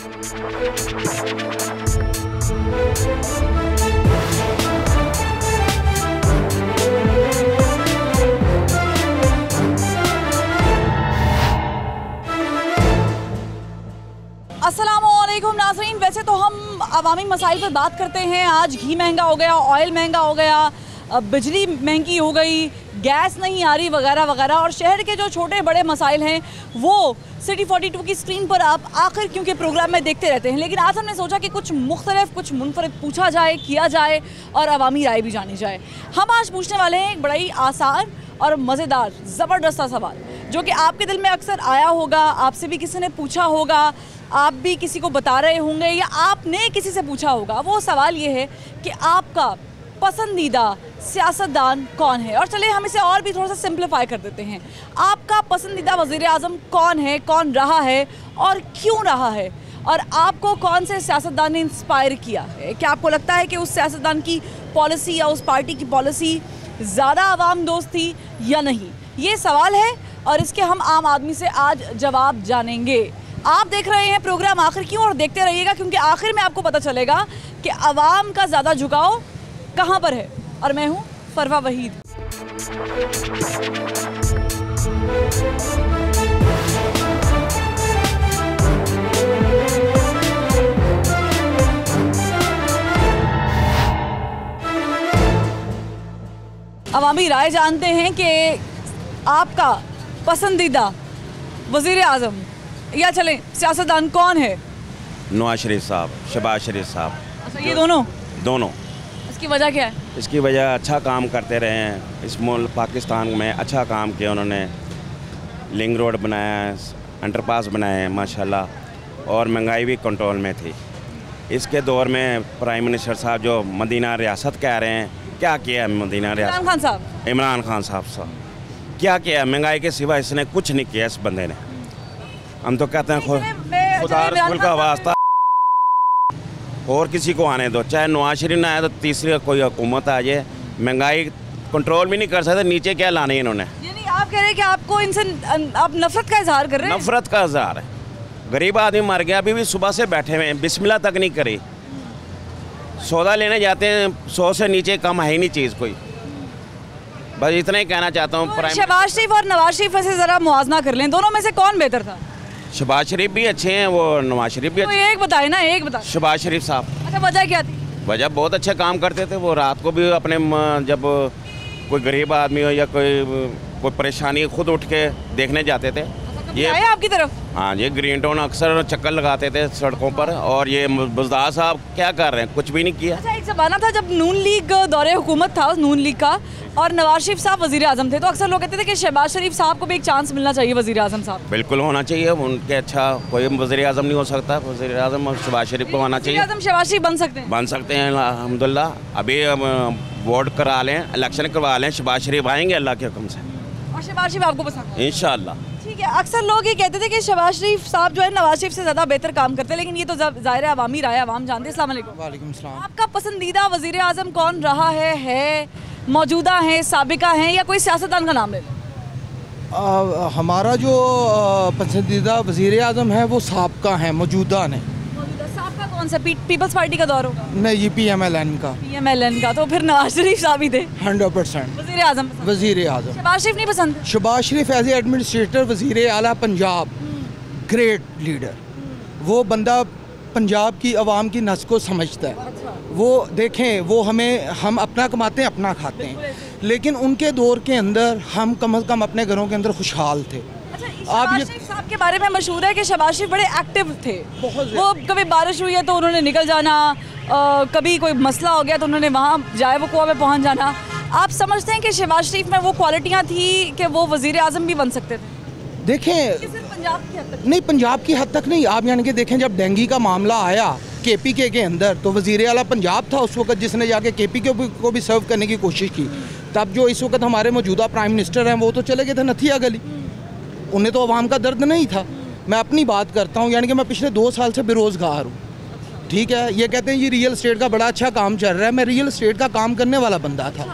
अस्सलामुअलैकुम नाज़रीन, वैसे तो हम अवामी मसाइल पर बात करते हैं। आज घी महंगा हो गया, ऑयल महंगा हो गया, बिजली महंगी हो गई, गैस नहीं आ रही वगैरह वगैरह, और शहर के जो छोटे बड़े मसाइल हैं वो सिटी 42 की स्क्रीन पर आप आखिर क्योंकि प्रोग्राम में देखते रहते हैं। लेकिन आज हमने सोचा कि कुछ मुख्तलिफ, कुछ मुनफरद पूछा जाए, किया जाए और अवामी राय भी जानी जाए। हम आज पूछने वाले हैं एक बड़ा ही आसान और मज़ेदार ज़बरदस्त सवाल, जो कि आपके दिल में अक्सर आया होगा, आपसे भी किसी ने पूछा होगा, आप भी किसी को बता रहे होंगे या आपने किसी से पूछा होगा। वो सवाल ये है कि आपका पसंदीदा सियासतदान कौन है। और चले हम इसे और भी थोड़ा सा सिंप्लीफाई कर देते हैं। आपका पसंदीदा वज़ीर आज़म कौन है, कौन रहा है और क्यों रहा है, और आपको कौन से सियासतदान ने इंस्पायर किया है? क्या आपको लगता है कि उस सियासतदान की पॉलिसी या उस पार्टी की पॉलिसी ज़्यादा आवाम दोस्त थी या नहीं? ये सवाल है और इसके हम आम आदमी से आज जवाब जानेंगे। आप देख रहे हैं प्रोग्राम आखिर क्यों, और देखते रहिएगा, क्योंकि आखिर में आपको पता चलेगा कि आवाम का ज़्यादा झुकाव कहाँ पर है। और मैं हूँ फरवा वहीद। अवामी राय जानते हैं कि आपका पसंदीदा वज़ीर आज़म या चलें सियासतदान कौन है? नवाज शरीफ साहब, शहबाज शरीफ साहब। अच्छा, ये दोनों? इसकी वजह क्या है? इसकी वजह अच्छा काम करते रहे हैं इस मुल्क पाकिस्तान में, अच्छा काम किया उन्होंने। लिंक रोड बनाया, अंडरपास बनाए माशाल्लाह, और महंगाई भी कंट्रोल में थी। इसके दौर में प्राइम मिनिस्टर साहब जो मदीना रियासत कह रहे हैं, क्या किया मदीना रियासत? इमरान खान साहब क्या किया? महंगाई के सिवा इसने कुछ नहीं किया इस बंदे ने। हम तो कहते हैं खुदा रसूल का वास्ता और किसी को आने दो, चाहे नवाज शरीफ ना आए तो तीसरी कोई हुकूमत आ जाए, महंगाई कंट्रोल भी नहीं कर सकते। नीचे क्या लाने इन्होंने? यानी आप कह रहे हैं कि आपको इनसे आप नफरत का इजहार कर रहे हैं? नफरत का इजहार है। गरीब आदमी मर गया, अभी भी सुबह से बैठे हुए हैं, बिस्मिल्लाह तक नहीं करी। सौदा लेने जाते हैं, 100 से नीचे कम है ही नहीं चीज़ कोई। बस इतना ही कहना चाहता हूँ। शहबाज शरीफ और नवाज शरीफ से ज़रा मुआवजा कर लें, दोनों में से कौन बेहतर था? शहबाज शरीफ भी अच्छे हैं, वो नवाज शरीफ भी अच्छे। एक बताए ना, एक बता। शहबाज शरीफ साहब। अच्छा, वजह क्या थी? वजह बहुत अच्छे काम करते थे वो। रात को भी अपने जब कोई गरीब आदमी हो या कोई परेशानी, खुद उठ के देखने जाते थे। ये आए आपकी तरफ? हाँ, ये ग्रीन टाउन अक्सर चक्कर लगाते थे सड़कों पर। और ये बुज़दार साहब क्या कर रहे हैं? कुछ भी नहीं किया। अच्छा, एक ज़माना था जब नून लीग दौरे हुकूमत था, नून लीग का, और नवाज शरीफ साहब वज़ीर आज़म थे, तो अक्सर लोग कहते थे कि शहबाज शरीफ साहब को भी एक चांस मिलना चाहिए वज़ीर आज़म साहब। बिल्कुल होना चाहिए उनके। अच्छा, कोई वज़ीर आज़म नहीं हो सकता? वज़ीर आज़म शहबाज शरीफ को आना चाहिए। शहबाज शरीफ बन सकते हैं? बन सकते हैं अल्हम्दुलिल्लाह। अभी वोट करा लें, इलेक्शन करवा लें, शहबाज शरीफ आएंगे अल्लाह के हुक्म से। और शहबाज शरीफ आपको पसंद है? इंशाअल्लाह। ठीक है, अक्सर लोग ये कहते थे कि शहबाज शरीफ साहब जो है नवाज शरीफ से ज़्यादा बेहतर काम करते हैं, लेकिन ये तो ज़ाहिर है अवामी राय, अवाम जानते हैं। अस्सलाम वालेकुम। वालेकुम सलाम। आपका पसंदीदा वज़ीर आज़म कौन रहा है मौजूदा है, साबिका है, या कोई सियासतदान का नाम ले लें? हमारा जो पसंदीदा वज़ीर आज़म है वो साबिका है, मौजूदा नहीं। साबिका कौन सा? पीपल्स पार्टी का दौर होगा? नहीं, ये PMLN का। PMLN का, तो फिर नवाज शरीफ साहब ही थे 100%। वज़ीर आज़म? वज़ीर आज़म। शहबाज शरीफ नहीं पसंद? शहबाज शरीफ एज ए एडमिनिस्ट्रेटर वज़ीर आला पंजाब, ग्रेट लीडर। वो बंदा पंजाब की आवाम की नस को समझता है। वो देखें, वो हम अपना कमाते हैं, अपना खाते हैं, लेकिन उनके दौर के अंदर हम कम अज़ कम अपने घरों के अंदर खुशहाल थे। शहबाज शरीफ साहब के बारे में मशहूर है कि शहबाज शरीफ बड़े एक्टिव थे। वो कभी बारिश हुई है तो उन्होंने निकल जाना, कभी कोई मसला हो गया तो उन्होंने वहाँ जाए वो कुआं में पहुँच जाना। आप समझते हैं कि शहबाज शरीफ में वो क्वालिटियाँ थी कि वो वज़ीर आज़म भी बन सकते थे? देखें, पंजाब की हद तक नहीं, पंजाब की हद तक नहीं। आप यानी कि देखें, जब डेंगू का मामला आया KPK के अंदर, तो वज़ीर आला पंजाब था उस वक्त, जिसने जाके KPK को भी सर्व करने की कोशिश की। तब जो इस वक्त हमारे मौजूदा प्राइम मिनिस्टर हैं वो तो चले गए थे नथिया गली, उन्हें तो अवाम का दर्द नहीं था। मैं अपनी बात करता हूँ, यानी कि मैं पिछले 2 साल से बेरोज़गार हूँ। ठीक है, ये कहते हैं ये रियल एस्टेट का बड़ा अच्छा काम चल रहा है। मैं रियल एस्टेट का काम करने वाला बंदा था।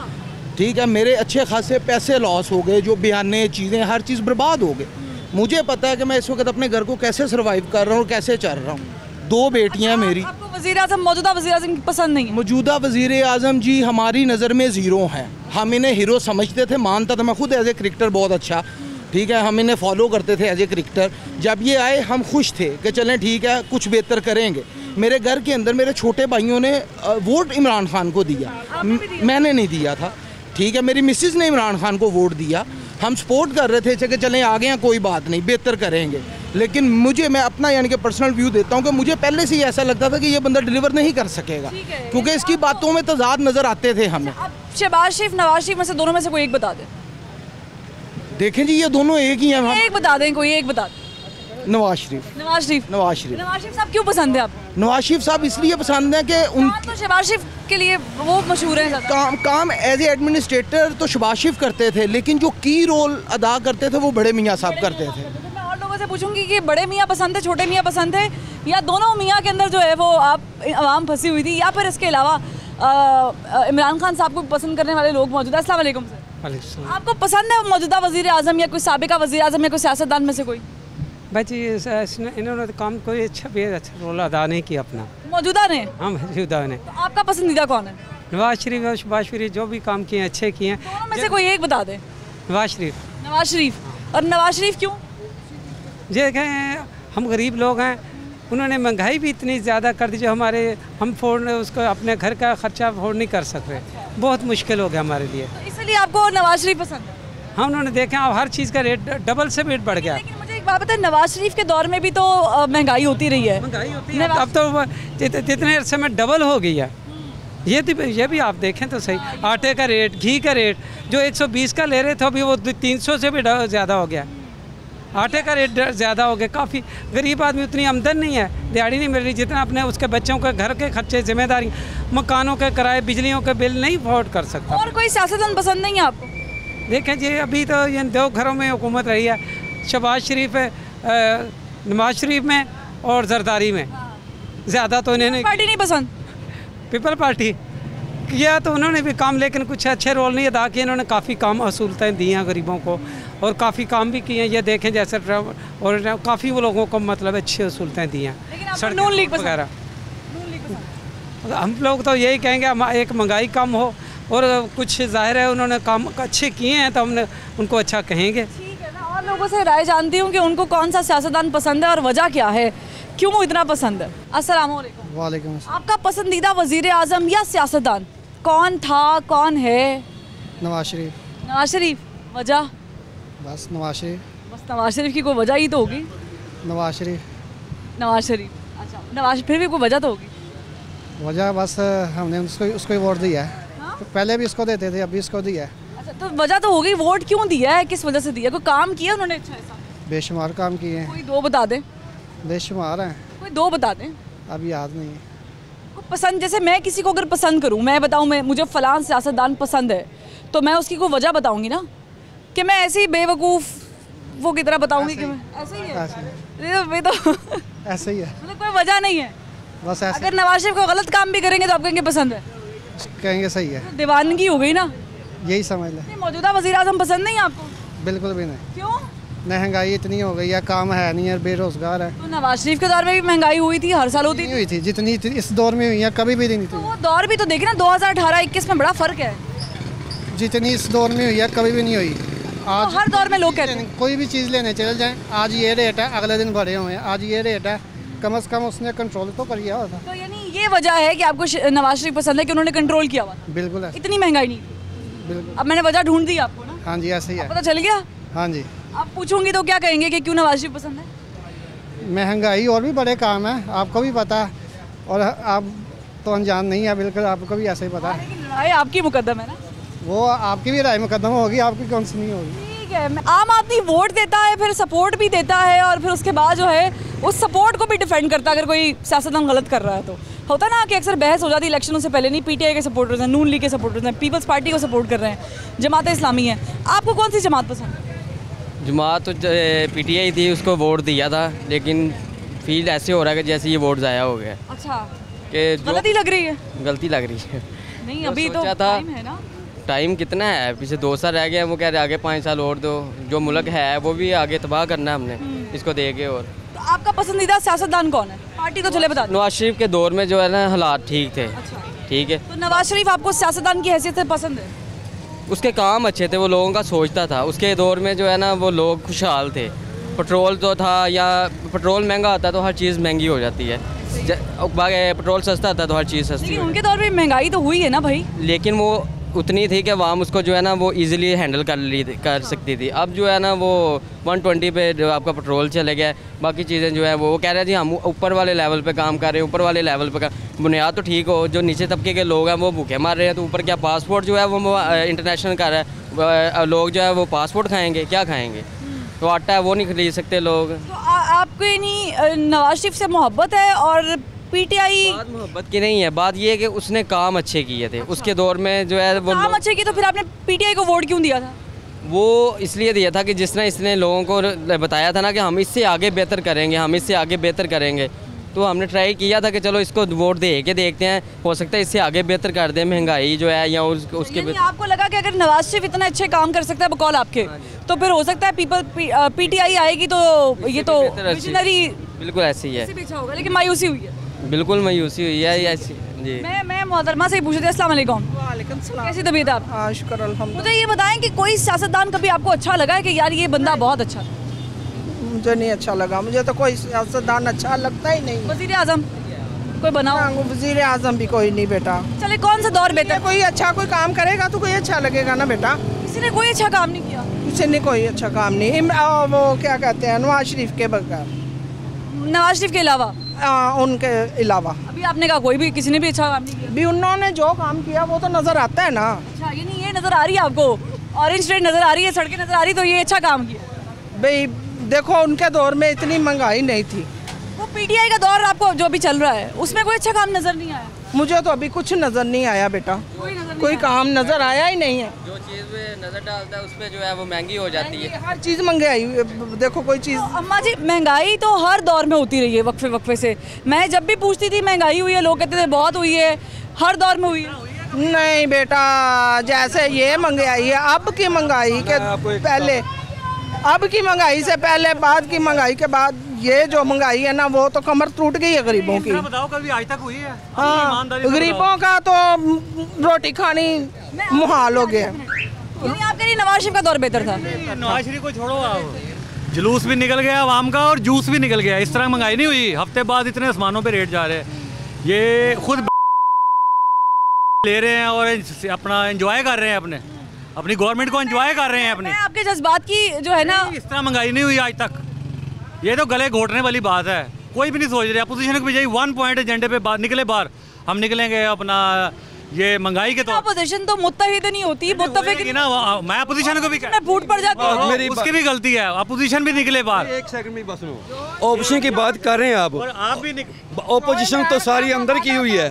ठीक है, मेरे अच्छे खासे पैसे लॉस हो गए, जो बयाने चीज़ें हर चीज़ बर्बाद हो गई। मुझे पता है कि मैं इस वक्त अपने घर को कैसे सर्वाइव कर रहा हूँ, कैसे चल रहा हूँ। 2 बेटियां मेरी। आपको वज़ीर आज़म, मौजूदा वज़ीर आज़म पसंद नहीं है? मौजूदा वज़ीर आज़म जी हमारी नज़र में ज़ीरो हैं। हम इन्हें हीरो समझते थे, मानता था मैं खुद एज ए क्रिकेटर बहुत अच्छा, ठीक है, हम इन्हें फॉलो करते थे एज ए क्रिकेटर। जब ये आए हम खुश थे कि चलें ठीक है कुछ बेहतर करेंगे। मेरे घर के अंदर मेरे छोटे भाइयों ने वोट इमरान खान को दिया, मैंने नहीं दिया था, ठीक है, मेरी मिसिस ने इमरान खान को वोट दिया। हम सपोर्ट कर रहे थे कि चलें आगे हैं, कोई बात नहीं, बेहतर करेंगे। लेकिन मैं अपना यानी कि पर्सनल व्यू देता हूं कि मुझे पहले से ही ऐसा लगता था कि ये बंदा डिलीवर नहीं कर सकेगा, क्योंकि इसकी बातों में तजाद नज़र आते थे हमें। अब शहबाज शरीफ, नवाज शरीफ में से दोनों में से कोई एक बता दें। देखें जी ये दोनों एक ही हैं। एक बता दें, कोई एक बता दें। नवाज शरीफ। नवाज शरीफ। नवाज शरीफ। नवाज शरीफ साहब क्यों पसंद है आपको? नवाज शरीफ साहब इसलिए पसंद है कि उन तो शहबाज शरीफ के लिए वो मशहूर है ज़्यादा। काम एज ए एडमिनिस्ट्रेटर तो शहबाज शरीफ करते थे, लेकिन जो की रोल अदा करते थे वो बड़े मियाँ साहब करते थे। मैं और लोगों से पूछूंगी कि बड़े मियाँ पसंद है, छोटे मियाँ पसंद है, या दोनों मियाँ के अंदर जो है वो आवाम फंसी हुई थी, या फिर इसके अलावा इमरान खान साहब को पसंद करने वाले लोग मौजूद हैं? अस्सलाम वालेकुम सर। आपको पसंद है मौजूदा वज़ीर आज़म या कोई साबिका वज़ीर आज़म या कोई सियासतदान में से कोई? भाई जी इन्होंने तो काम कोई अच्छा रोल अदा नहीं किया अपना। मौजूदा ने? हाँ मौजूदा ने। तो आपका पसंदीदा कौन है? नवाज शरीफ और शहबाज शरीफ जो भी काम किए अच्छे किए हैं। दोनों में से कोई एक बता दें। नवाज शरीफ। नवाज शरीफ। और नवाज शरीफ क्यों? ये हम गरीब लोग हैं, उन्होंने महंगाई भी इतनी ज़्यादा कर दी जो हम उसको अपने घर का खर्चा अफोर्ड नहीं कर सक रहे, बहुत मुश्किल हो गया हमारे लिए। तो इसलिए आपको नवाज शरीफ पसंद है? हम उन्होंने देखा अब हर चीज़ का रेट डबल से रेट बढ़ गया। लेकिन मुझे एक बात बताएं, नवाज शरीफ के दौर में भी तो महंगाई होती रही है। महंगाई होती है, अब तो जितने अरसे में डबल हो गई है। ये भी आप देखें तो सही, आटे का रेट, घी का रेट जो 120 का ले रहे थे अभी वो 300 से भी ज़्यादा हो गया। आटे का रेट ज़्यादा हो गया। काफ़ी गरीब आदमी, उतनी आमदन नहीं है, दिहाड़ी नहीं मिल रही जितना अपने उसके बच्चों के घर के खर्चे, जिम्मेदारी, मकानों के किराए, बिजलियों के बिल नहीं अफोर्ड कर सकता। और कोई सियासतदान पसंद नहीं है आपको? देखें जी अभी तो ये 2 घरों में हुकूमत रही है, शहबाज शरीफ नवाज शरीफ में और जरदारी में। ज़्यादा तो इन्हें पार्टी नहीं पसंद? पीपल पार्टी किया तो उन्होंने भी काम, लेकिन कुछ अच्छे रोल नहीं अदा किए। इन्होंने काफ़ी काम असूलतें दी हैं गरीबों को और काफ़ी काम भी किए हैं। ये देखें जैसे और काफ़ी वो लोगों को मतलब अच्छी असूलतें दी हैं। सड़क वगैरह हम लोग तो यही कहेंगे एक महंगाई कम हो और कुछ जाहिर है उन्होंने काम अच्छे किए हैं तो हमने उनको अच्छा कहेंगे। ठीक है ना। और लोगों से राय जानती हूँ कि उनको कौन सा सियासतदान पसंद है और वजह क्या है, क्यों वो इतना पसंद है। अस्सलाम वालेकुम। वालेकुम। आपका पसंदीदा वज़ीर आज़म या सियासतदान कौन था, कौन है? नवाज शरीफ। नवाज शरीफ। वजह? बस नवाज शरीफ। बस नवाज शरीफ की कोई वजह ही तो होगी। नवाज शरीफ। नवाज शरीफ, अच्छा नवाज, फिर भी कोई वजह तो होगी। वजह बस हमने उसको ही वोट दिया है। हाँ? तो पहले भी इसको देते थे, अभी इसको दिया है। अच्छा तो वजह तो होगी, वोट क्यों दिया है, किस वजह से दिया? कोई काम किया उन्होंने अच्छा ऐसा? बेशुमार काम किए हैं। कोई 2 बता दें। बेशुमार हैं, कोई 2 बता दें। अभी याद नहीं है। पसंद, जैसे मैं किसी को अगर पसंद करूं, मैं बताऊं मैं मुझे फ़लाँ सियासतदान पसंद है, तो मैं उसकी कोई वजह बताऊंगी ना, कि मैं ऐसे ही बेवकूफ़ वो की तरह बताऊंगी कि मैं ऐसे ही है। ये तो ऐसे ही है, मतलब कोई वजह नहीं है। बस ऐसे। अगर नवाज शरीफ को गलत काम भी करेंगे तो आप कहेंगे पसंद है? कहेंगे सही है। तो दीवानगी हो गई ना। यही समझ लें। नहीं, मौजूदा वज़ीर आज़म पसंद नहीं आपको? बिल्कुल भी नहीं। क्यों? महंगाई इतनी हो गई है, काम है नहीं है, बेरोजगार है। तो नवाज शरीफ के दौर में भी महंगाई हुई थी, हर साल होती नहीं थी। हुई थी जितनी इस दौर में हुई है, कभी भी नहीं तो थी। वो दौर भी तो देखिए ना, 2018-21 में बड़ा फ़र्क है। जितनी इस दौर में हुई है कभी भी नहीं हुई। आज तो हर दौर में लोग कहते हैं कोई भी चीज़ लेने चले जाएं, आज ये रेट है, अगले दिन बढ़े हुए हैं, आज ये रेट है, कम से कम उसने कंट्रोल तो कर लिया होता। तो यानी ये वजह है कि आपको नवाज शरीफ पसंद है कि उन्होंने कंट्रोल किया हुआ था। बिल्कुल है, इतनी महंगाई नहीं। बिल्कुल। अब मैंने वजह ढूंढ दी आपको ना। हाँ जी ऐसे ही है। पता चल गया। हाँ जी। आप पूछूंगी तो क्या कहेंगे कि क्यों नवाज शरीफ पसंद है? महंगाई और भी बड़े काम है, आपको भी पता है, और आप तो अनजान नहीं है बिल्कुल, आपको भी ऐसे ही पता है। लेकिन लड़ाई आपकी मुकद्दम है ना। वो आपकी भी राय मुकदमा होगी, आपकी कौन सी नहीं होगी। ठीक है, आम आदमी वोट देता है, फिर सपोर्ट भी देता है, और फिर उसके बाद जो है उस सपोर्ट को भी डिफेंड करता है अगर कोई सियासतदान गलत कर रहा है। तो होता ना कि अक्सर बहस हो जाती है इलेक्शनों से पहले, नहीं पीटीआई के सपोर्टर्स हैं, नून लीग के सपोर्टर्स हैं, पीपल्स पार्टी को सपोर्ट कर रहे हैं, जमात इस्लामी है। आपको कौन सी जमात पसंद है? जमात तो पीटीआई थी, उसको वोट दिया था, लेकिन फील ऐसे हो रहा है कि जैसे ये वोट ज़ाया हो गया। अच्छा, कि गलती लग रही है? गलती लग रही है। नहीं जो अभी तो सोचा था- टाइम है ना। टाइम कितना है, पीछे 2 साल रह गए हैं, वो कह रहे आगे 5 साल और दो, जो मुल्क है वो भी आगे तबाह करना है हमने इसको दे के। और तो आपका पसंदीदा सियासतदान कौन है? पार्टी तो चले बता दो। नवाज शरीफ के दौर में जो है ना हालात ठीक थे। ठीक है, तो नवाज शरीफ आपको सियासतदान की हैसियत से पसंद है? उसके काम अच्छे थे, वो लोगों का सोचता था। उसके दौर में जो है ना वो लोग खुशहाल थे। पेट्रोल तो था, या पेट्रोल महंगा आता तो हर चीज़ महंगी हो जाती है, पेट्रोल सस्ता आता तो हर चीज़ सस्ती लेकिन उनके दौर में महंगाई तो हुई है ना भाई। लेकिन वो उतनी थी कि आवाम उसको जो है ना वो इजीली हैंडल कर सकती थी। अब जो है ना वो 120 पे जो आपका पेट्रोल चले गया, बाकी चीज़ें जो है वो कह रहे हैं जी हम ऊपर वाले लेवल पे काम कर रहे हैं, ऊपर वाले लेवल पे बुनियाद तो ठीक हो, जो नीचे तबके के लोग हैं वो भूखे मार रहे हैं, तो ऊपर क्या पासपोर्ट जो है वो इंटरनेशनल कर रहा है, लोग जो है वो पासपोर्ट खाएँगे, क्या खाएँगे? तो आटा है वो नहीं खरीद सकते लोग। तो आपको नहीं नवाज शरीफ से मोहब्बत है? और पीटीआई बात मोहब्बत की नहीं है, बात ये है कि उसने काम अच्छे किए थे। उसके दौर में जो है वो काम अच्छे की, तो फिर आपने पीटीआई को वोट क्यों दिया था? वो इसलिए दिया था कि जिसने इसने लोगों को बताया था ना कि हम इससे आगे बेहतर करेंगे, हम इससे आगे बेहतर करेंगे, तो हमने ट्राई किया था कि चलो इसको वोट दे के देखते हैं, हो सकता है इससे आगे बेहतर कर दे, महंगाई जो है या उसके आपको लगा कि अगर नवाज शरीफ इतना अच्छे काम कर सकता है बकौल आपके, तो फिर हो सकता है पीटीआई आएगी तो ये तो विजनरी बिल्कुल ऐसी है, अच्छा होगा। लेकिन मायूसी हुई है, बिल्कुल मायूसी हुई है ऐसी जी। मैं मोहतरमा से ही पूछ रही थी। अस्सलाम वालेकुम। वालेकुम सलाम। कैसी तबीयत है आप? हाँ शुक्र अल्हम्दुलिल्लाह। मुझे ये बताएं कि कोई सियासतदान कभी आपको अच्छा लगा है कि यार ये बंदा बहुत अच्छा है? मुझे नहीं अच्छा लगा, मुझे तो कोई सियासतदान अच्छा लगता ही नहीं। वजीर आजम कोई बनाओ? वजीर आजम भी कोई नहीं बेटा। चले कौन सा दौर बेहतर? कोई अच्छा कोई काम करेगा तो कोई अच्छा लगेगा ना बेटा। किसी ने कोई अच्छा काम नहीं किया। किसी ने कोई अच्छा काम नहीं। वो क्या कहते हैं, नवाज शरीफ के बगैर, नवाज शरीफ के अलावा? उनके अलावा अभी आपने कहा कोई भी किसी ने भी अच्छा काम नहीं किया। भी उन्होंने जो काम किया वो तो नजर आता है ना। अच्छा, ये नहीं, ये नजर आ रही है आपको? ऑरेंज रेड नजर आ रही है, सड़कें नजर आ रही, तो ये अच्छा काम किया भाई। देखो उनके दौर में इतनी महंगाई नहीं थी। वो पीटीआई का दौर आपको जो भी चल रहा है उसमें कोई अच्छा काम नजर नहीं आया? मुझे तो अभी कुछ नजर नहीं आया बेटा, कोई काम नजर आया ही नहीं है। जो चीज़ में नजर डालता है उस पर जो है वो महंगी हो जाती है। हर चीज़ महंगाई, देखो कोई चीज़। अम्मा जी, महंगाई तो हर दौर में होती रही है, वक्फे वक्फे से। मैं जब भी पूछती थी महंगाई हुई है, लोग कहते थे बहुत हुई है। हर दौर में हुई है? नहीं बेटा, जैसे ये महंगाई है, अब की महंगाई के पहले, अब की महंगाई से पहले, बाद की महंगाई के बाद, ये जो महंगाई है ना वो तो कमर टूट गई है गरीबों की। बताओ कभी आज तक हुई है? हाँ, गरीबों का तो रोटी खानी मुहाल हो गया। यानी आपके लिए नवाज शरीफ का दौर बेहतर था? नवाज शरीफ को छोड़ो, आप जुलूस भी निकल गया आवाम का और जूस भी निकल गया। इस तरह महंगाई नहीं हुई, हफ्ते बाद इतने आसमानों पे रेट जा रहे हैं। ये खुद ले रहे हैं और अपना एंजॉय कर रहे हैं, अपनी गवर्नमेंट को एंजॉय कर रहे हैं अपने। मैं आपके जज्बात की जो है ना, इस तरह महंगाई नहीं हुई आज तक। ये तो गले घोटने वाली बात है, कोई भी नहीं सोच रहा। अपोजिशन के बजाय 1 पॉइंट एजेंडे पे बाहर निकले, बाहर हम निकलेंगे अपना ये महंगाई के। तो अपोजिशन तो मुत्तहिद नहीं होती, मुत्तफिक ना। मैं अपोजिशन को भी मैं फूट पड़ जाती हूँ, मेरी उसकी भी गलती है, अपोजिशन भी निकले बाहर। एक सेकंड में बस लो, ऑपोजिशन की बात कर रहे हैं आप, और आप भी ऑपोजिशन तो सारी अंदर की हुई है,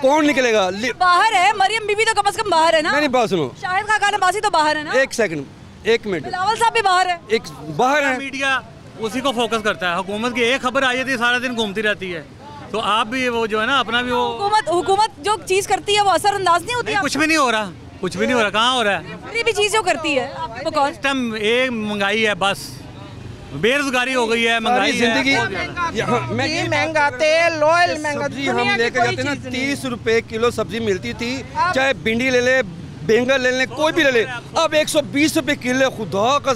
कौन निकलेगा? बाहर है। मरियम बीबी तो कम से कम बाहर है ना? मेरी बात सुनो, शाहिद खान अब्बासी तो बाहर है ना? एक सेकंड, एक मिनट, बिलावल साहब भी बाहर है। एक बाहर है। मीडिया उसी को फोकस करता है। हुकूमत की एक खबर आ जाती है, सारा दिन घूमती रहती है। तो आप भी वो जो है ना अपना भी वो हुकूमत जो चीज करती है वो असरअंदाज नहीं होती? कुछ भी नहीं हो रहा, कुछ भी नहीं हो रहा। कहाँ हो रहा है? ये भी चीज जो करती है इस टाइम एक महंगाई है, बस बेरोजगारी हो गई है, महंगाई जिंदगी महंगा, तेल ऑयल महंगा। सब्जी हम लेकर जाते ना 30 रुपए किलो सब्जी मिलती थी, चाहे भिंडी ले ले, बैंगन ले ले, कोई भी ले ले, अब 120 रुपए किलो। खुदा का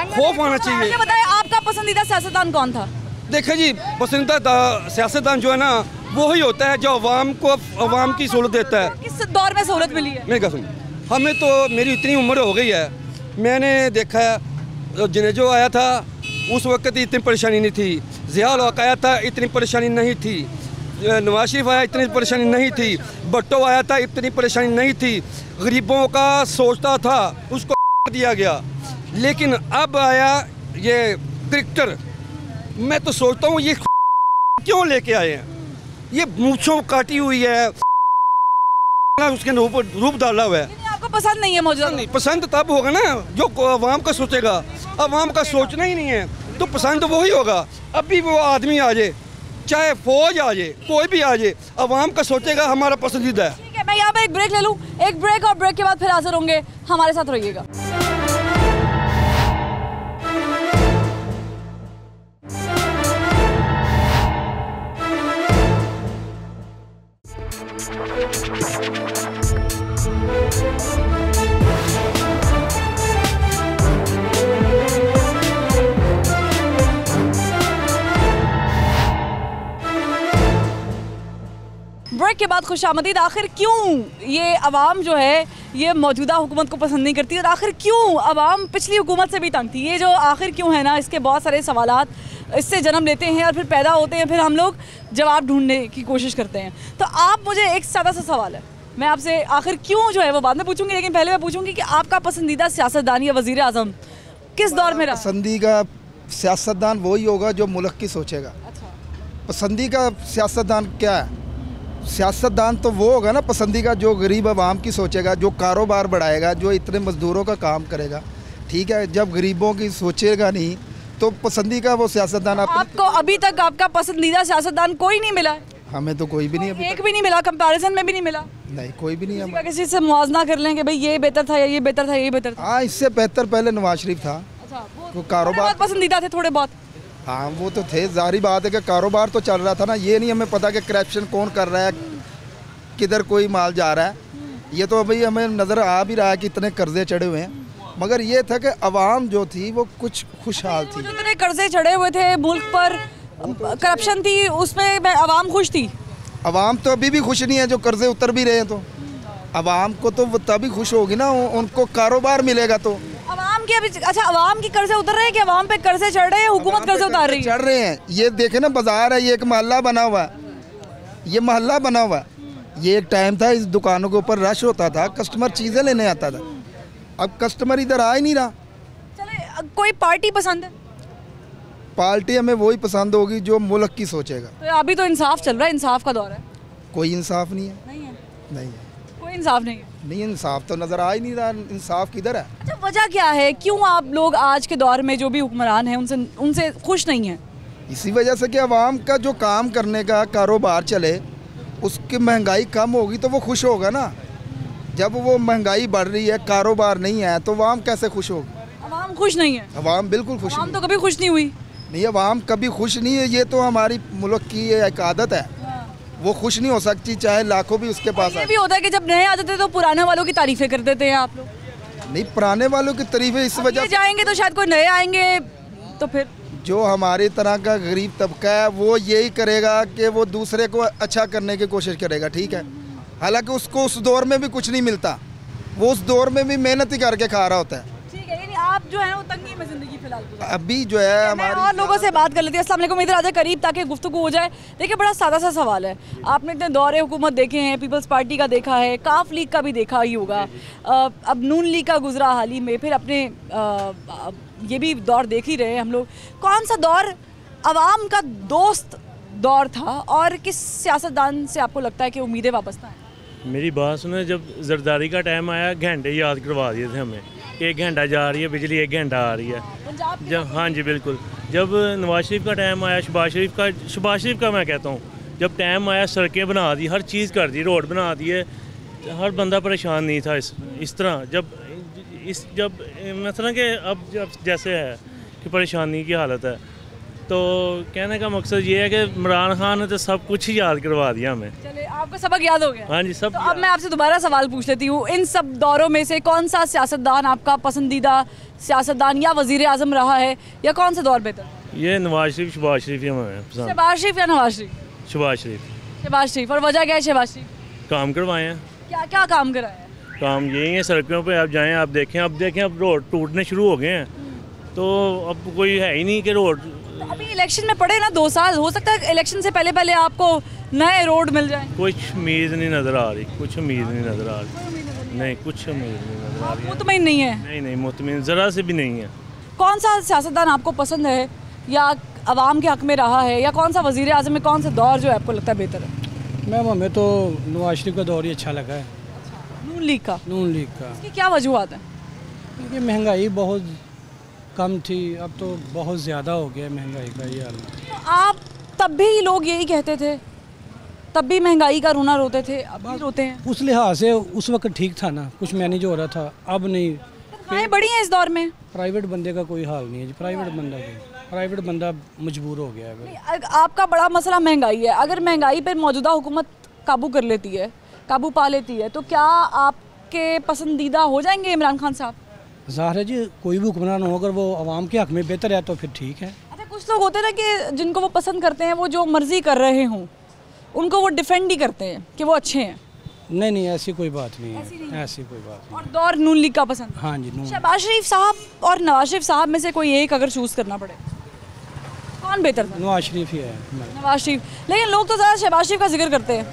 खौफ आना चाहिए। बताए आपका पसंदीदा सियासतदान कौन था? देखिए जी, पसंदीदा सियासतदान जो है ना वो ही होता है जो अवाम की सहूलत देता है। किस दौर में सहूलत मिली है? मेरी कसम, हमें तो, मेरी इतनी उम्र हो गई है, मैंने देखा है जनेजो आया था उस वक्त इतनी परेशानी नहीं थी, ज़िया हक आया था इतनी परेशानी नहीं थी, नवाज शरीफ आया इतनी परेशानी नहीं थी, भुट्टो आया था इतनी परेशानी नहीं थी। गरीबों का सोचता था, उसको दिया गया। लेकिन अब आया ये क्रिकेटर, मैं तो सोचता हूँ ये क्यों लेके आए हैं? ये मूंछों काटी हुई है, उसके रूप डाला हुआ है। आपको पसंद नहीं है मौजूदा? नहीं, पसंद तब होगा ना जो अवाम का सोचेगा। अवाम का सोचना ही नहीं है तो पसंद वो ही होगा। अभी वो आदमी आ जाए, चाहे फौज आ जाए, कोई भी आ जाए, अवाम का सोचेगा हमारा पसंदीदा है। ठीक है, मैं यहाँ पे एक ब्रेक ले लूँ, एक ब्रेक, और ब्रेक के बाद फिर हाजिर होंगे। हमारे साथ रहिएगा। ब्रेक के बाद खुशामदीद। आखिर क्यों ये अवाम जो है ये मौजूदा हुकूमत को पसंद नहीं करती और आखिर क्यों अवाम पिछली हुकूमत से भी तंग थी? ये जो आखिर क्यों है ना, इसके बहुत सारे सवालात इससे जन्म लेते हैं और फिर पैदा होते हैं, फिर हम लोग जवाब ढूंढने की कोशिश करते हैं। तो आप मुझे एक सादा सा सवाल है, मैं आपसे आखिर क्यों जो है वो बाद में पूछूंगी, लेकिन पहले मैं पूछूंगी कि आपका पसंदीदा सियासतदान या वज़ीर आज़म किस दौर में रहा? पसंदीदा सियासतदान वही होगा जो मुल्क की सोचेगा। पसंदीदा सियासतदान क्या है? सियासतदान तो वो होगा ना पसंदीदा जो गरीब आवाम की सोचेगा, जो कारोबार बढ़ाएगा, जो इतने मज़दूरों का काम करेगा। ठीक है, जब गरीबों की सोचेगा नहीं तो पसंदीदा वो सियासतदान आपको अभी तक आपका पसंदीदा सियासतदान कोई नहीं मिला? हमें तो कोई भी नहीं, अभी एक भी नहीं मिला, कंपैरिजन में भी नहीं मिला? नहीं, कोई भी नहीं। किसी से मुआवजा कर लें कि भाई ये बेहतर था या ये बेहतर था, ये बेहतर था? हाँ, इससे बेहतर पहले नवाज शरीफ था। अच्छा, वो कारोबार पसंदीदा थे थोड़े बहुत। हाँ, वो तो थे, जाहिर बात है कि कारोबार तो चल रहा था ना। ये नहीं हमें पता कि करप्शन कौन कर रहा है, किधर कोई माल जा रहा है। ये तो अभी हमें नज़र आ भी रहा है कि इतने कर्जे चढ़े हुए हैं, मगर ये था कि अवाम जो थी वो कुछ खुशहाल थी। इतने कर्जे चढ़े हुए थे, मुल्क पर करप्शन थी, उसमें अवाम खुश थी? अवाम तो अभी भी खुश नहीं है, जो कर्जे उतर भी रहे हैं। तो अवाम को तो वो तभी खुश होगी ना, उनको कारोबार मिलेगा। तो अवाम की अभी, अच्छा, अवाम की कर्जे उतर रहे हैं कि अवाम पे कर्जे चढ़ रहे हैं, हुकूमत कर्जे उतार रही है? चढ़ रहे हैं। ये देखे ना, बाजार है, ये एक मोहल्ला बना हुआ है, ये मोहल्ला बना हुआ है। ये एक टाइम था इस दुकानों के ऊपर रश होता था, कस्टमर चीज़ें लेने आता था। अब कस्टमर इधर आ ही नहीं रहा। चले, कोई पार्टी पसंद है? पार्टी हमें वही पसंद होगी जो मुल्क की सोचेगा। तो अभी तो इंसाफ चल रहा है, इंसाफ का दौर है। कोई इंसाफ नहीं है। नहीं है? नहीं है, कोई इंसाफ नहीं है। नहीं, इंसाफ तो नज़र आ ही नहीं रहा। इंसाफ किधर है? अच्छा, वजह क्या है, क्यों आप लोग आज के दौर में जो भी हुक्मरान हैं उनसे खुश नहीं हैं? इसी वजह से कि अवाम का जो काम करने का कारोबार चले, उसकी महंगाई कम होगी तो वो खुश होगा ना। जब वो महंगाई बढ़ रही है, कारोबार नहीं है, तो अवाम कैसे खुश होगी? अवाम खुश नहीं है? अवाम बिल्कुल खुश नहीं। तो कभी खुश नहीं हुई? नहीं, अवाम कभी खुश नहीं है। ये तो हमारी मुल्क की एक आदत है। वो खुश नहीं हो सकती चाहे लाखों भी उसके पास। ये भी होता है कि जब नए आते थे तो पुराने वालों की तारीफें कर देते हैं आप लोग? नहीं, पुराने वालों की तारीफें इस वजह से जाएंगे तो शायद कोई नए आएंगे, तो फिर जो हमारी तरह का गरीब तबका है वो यही करेगा कि वो दूसरे को अच्छा करने की कोशिश करेगा। ठीक है, हालांकि उसको उस दौर में भी कुछ नहीं मिलता, वो उस दौर में भी मेहनत ही करके खा रहा होता है। ठीक है, यानी आप जो है वो तंगी में जिंदगी फिलहाल अभी जो है हमारी। और लोगों से बात कर लेते हैं। अस्सलाम वालेकुम, इधर आ जाए करीब ताकि गुफ्तगू हो जाए। देखिए, बड़ा सादा सा सवाल है। आपने इतने दौरे हुकूमत देखे हैं, पीपल्स पार्टी का देखा है, काफ लीग का भी देखा ही होगा, अब नून लीग का गुजरा हाल ही में, फिर अपने ये भी दौर देख ही रहे हैं हम लोग। कौन सा दौर अवाम का दोस्त दौर था और किस सियासतदान से आपको लगता है कि उम्मीदें वापस ना आए? मेरी बात सुने, जब जरदारी का टाइम आया, घंटे याद करवा दिए थे हमें। 1 घंटा जा रही है बिजली, 1 घंटा आ रही है। जब, हाँ जी बिल्कुल, जब नवाज शरीफ का टाइम आया, शहबाज शरीफ का मैं कहता हूँ, जब टाइम आया, सड़कें बना दी, हर चीज़ कर दी, रोड बना दिए, हर बंदा परेशान नहीं था इस तरह। जब मतलब कि अब जब जैसे है कि परेशानी की हालत है, तो कहने का मकसद ये है कि इमरान खान ने तो सब कुछ ही याद करवा दिया हमें। चले, आपको सबक याद हो गया? हाँ जी, सब। तो अब मैं आपसे दोबारा सवाल पूछ लेती हूँ, इन सब दौरों में से कौन सा सियासतदान आपका पसंदीदा सियासतदान या वज़ीर आज़म रहा है, या कौन सा दौर बेहतर? ये नवाज शरीफ, शहबाज शरीफ ही हमें पसंद। शहबाज शरीफ या नवाज शरीफ? शहबाज शरीफ। शहबाज शरीफ, और वजह क्या है? शहबाज शरीफ काम करवाए हैं। क्या क्या काम कराया है? काम यही है, सड़कों पे आप जाएं, आप देखें, अब रोड टूटने शुरू हो गए हैं, तो अब कोई है ही नहीं कि रोड। तो अभी इलेक्शन में पड़े ना 2 साल, हो सकता है इलेक्शन से पहले आपको नए रोड मिल जाए। कुछ उम्मीद नहीं नज़र आ रही, कुछ उम्मीद नहीं नज़र आ रही। नहीं, कुछ उम्मीद नहीं नज़र आ रही। मुतमईन नहीं है? नहीं, मुतमईन ज़रा से भी नहीं है। कौन सा सियासतदान आपको पसंद है या अवाम के हक में रहा है, या कौन सा वज़ीर आज़म में कौन सा दौर जो है आपको लगता है बेहतर है? मैम, हमें तो नवाज शरीफ का दौर ही अच्छा लगा है। नून लीग का? नून लीग का। इसकी क्या वजूहत है? क्योंकि महंगाई बहुत कम थी, अब तो बहुत ज़्यादा हो गया महंगाई का ये हाल। तो आप तब भी लोग यही कहते थे, तब भी महंगाई का रोना रोते थे, अब भी रोते हैं? उस लिहाज से उस वक्त ठीक था ना, कुछ मैनेज हो रहा था, अब नहीं। तनख्वाहें बढ़ी हैं इस दौर में? प्राइवेट बंदे का कोई हाल नहीं है जी, प्राइवेट बंदा मजबूर हो गया है। आपका बड़ा मसला महंगाई है। अगर महंगाई पर मौजूदा हुकूमत काबू कर लेती है, काबू पा लेती है, तो क्या आपके पसंदीदा हो जाएंगे इमरान खान साहब? ज़ाहिर है जी, कोई भी हुक्मरान हो, अगर वो आवाम के हक में बेहतर है तो फिर ठीक है। अच्छा, कुछ लोग होते हैं ना कि जिनको वो पसंद करते हैं वो जो मर्जी कर रहे हों, उनको वो डिफेंड ही करते हैं कि वो अच्छे हैं। नहीं नहीं, ऐसी कोई बात नहीं है, ऐसी कोई बात नहीं। और दौर नून लीग का पसंद? हाँ जी, नून। शहबाज शरीफ साहब और नवाज शरीफ साहब में से कोई एक अगर चूज़ करना पड़े, कौन बेहतर था? नवाज शरीफ ही है। नवाज शरीफ। लेकिन लोग तो ज़्यादा शहबाज शरीफ का जिक्र करते हैं।